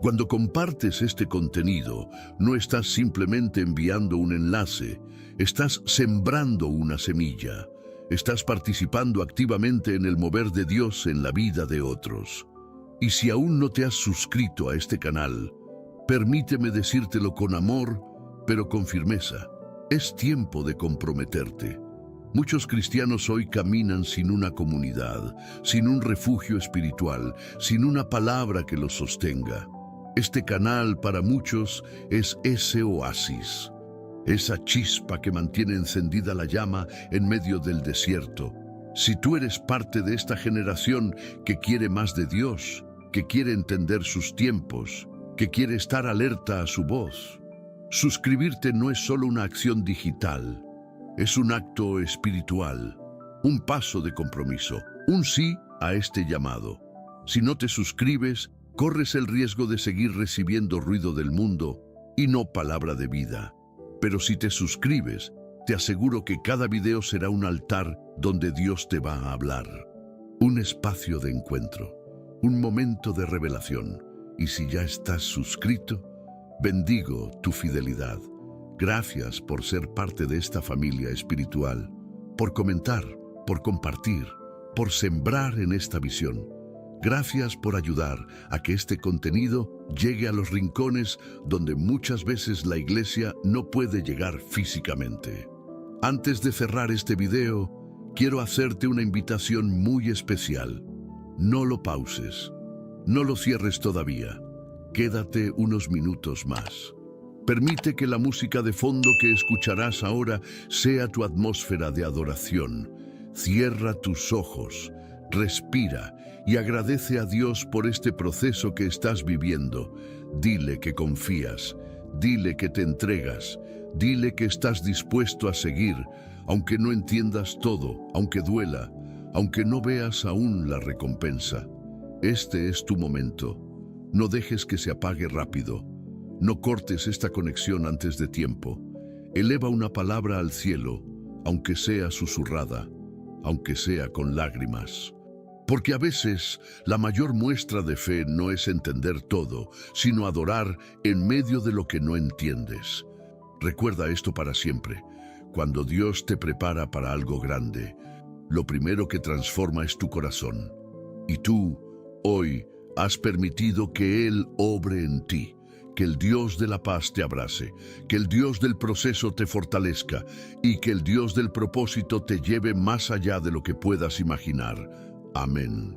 [SPEAKER 1] Cuando compartes este contenido, no estás simplemente enviando un enlace, estás sembrando una semilla. Estás participando activamente en el mover de Dios en la vida de otros. Y si aún no te has suscrito a este canal, permíteme decírtelo con amor, pero con firmeza. Es tiempo de comprometerte. Muchos cristianos hoy caminan sin una comunidad, sin un refugio espiritual, sin una palabra que los sostenga. Este canal para muchos es ese oasis, esa chispa que mantiene encendida la llama en medio del desierto. Si tú eres parte de esta generación que quiere más de Dios, que quiere entender sus tiempos, que quiere estar alerta a su voz, suscribirte no es solo una acción digital, es un acto espiritual, un paso de compromiso, un sí a este llamado. Si no te suscribes, corres el riesgo de seguir recibiendo ruido del mundo y no palabra de vida. Pero si te suscribes, te aseguro que cada video será un altar donde Dios te va a hablar. Un espacio de encuentro, un momento de revelación. Y si ya estás suscrito, bendigo tu fidelidad. Gracias por ser parte de esta familia espiritual, por comentar, por compartir, por sembrar en esta visión. Gracias por ayudar a que este contenido llegue a los rincones donde muchas veces la iglesia no puede llegar físicamente. Antes de cerrar este video, quiero hacerte una invitación muy especial. No lo pauses, no lo cierres todavía. Quédate unos minutos más. Permite que la música de fondo que escucharás ahora sea tu atmósfera de adoración. Cierra tus ojos, respira y agradece a Dios por este proceso que estás viviendo. Dile que confías, dile que te entregas, dile que estás dispuesto a seguir, aunque no entiendas todo, aunque duela, aunque no veas aún la recompensa. Este es tu momento. No dejes que se apague rápido. No cortes esta conexión antes de tiempo. Eleva una palabra al cielo, aunque sea susurrada, aunque sea con lágrimas. Porque a veces la mayor muestra de fe no es entender todo, sino adorar en medio de lo que no entiendes. Recuerda esto para siempre. Cuando Dios te prepara para algo grande, lo primero que transforma es tu corazón. Y tú, hoy, has permitido que Él obre en ti. Que el Dios de la paz te abrace, que el Dios del proceso te fortalezca y que el Dios del propósito te lleve más allá de lo que puedas imaginar. Amén.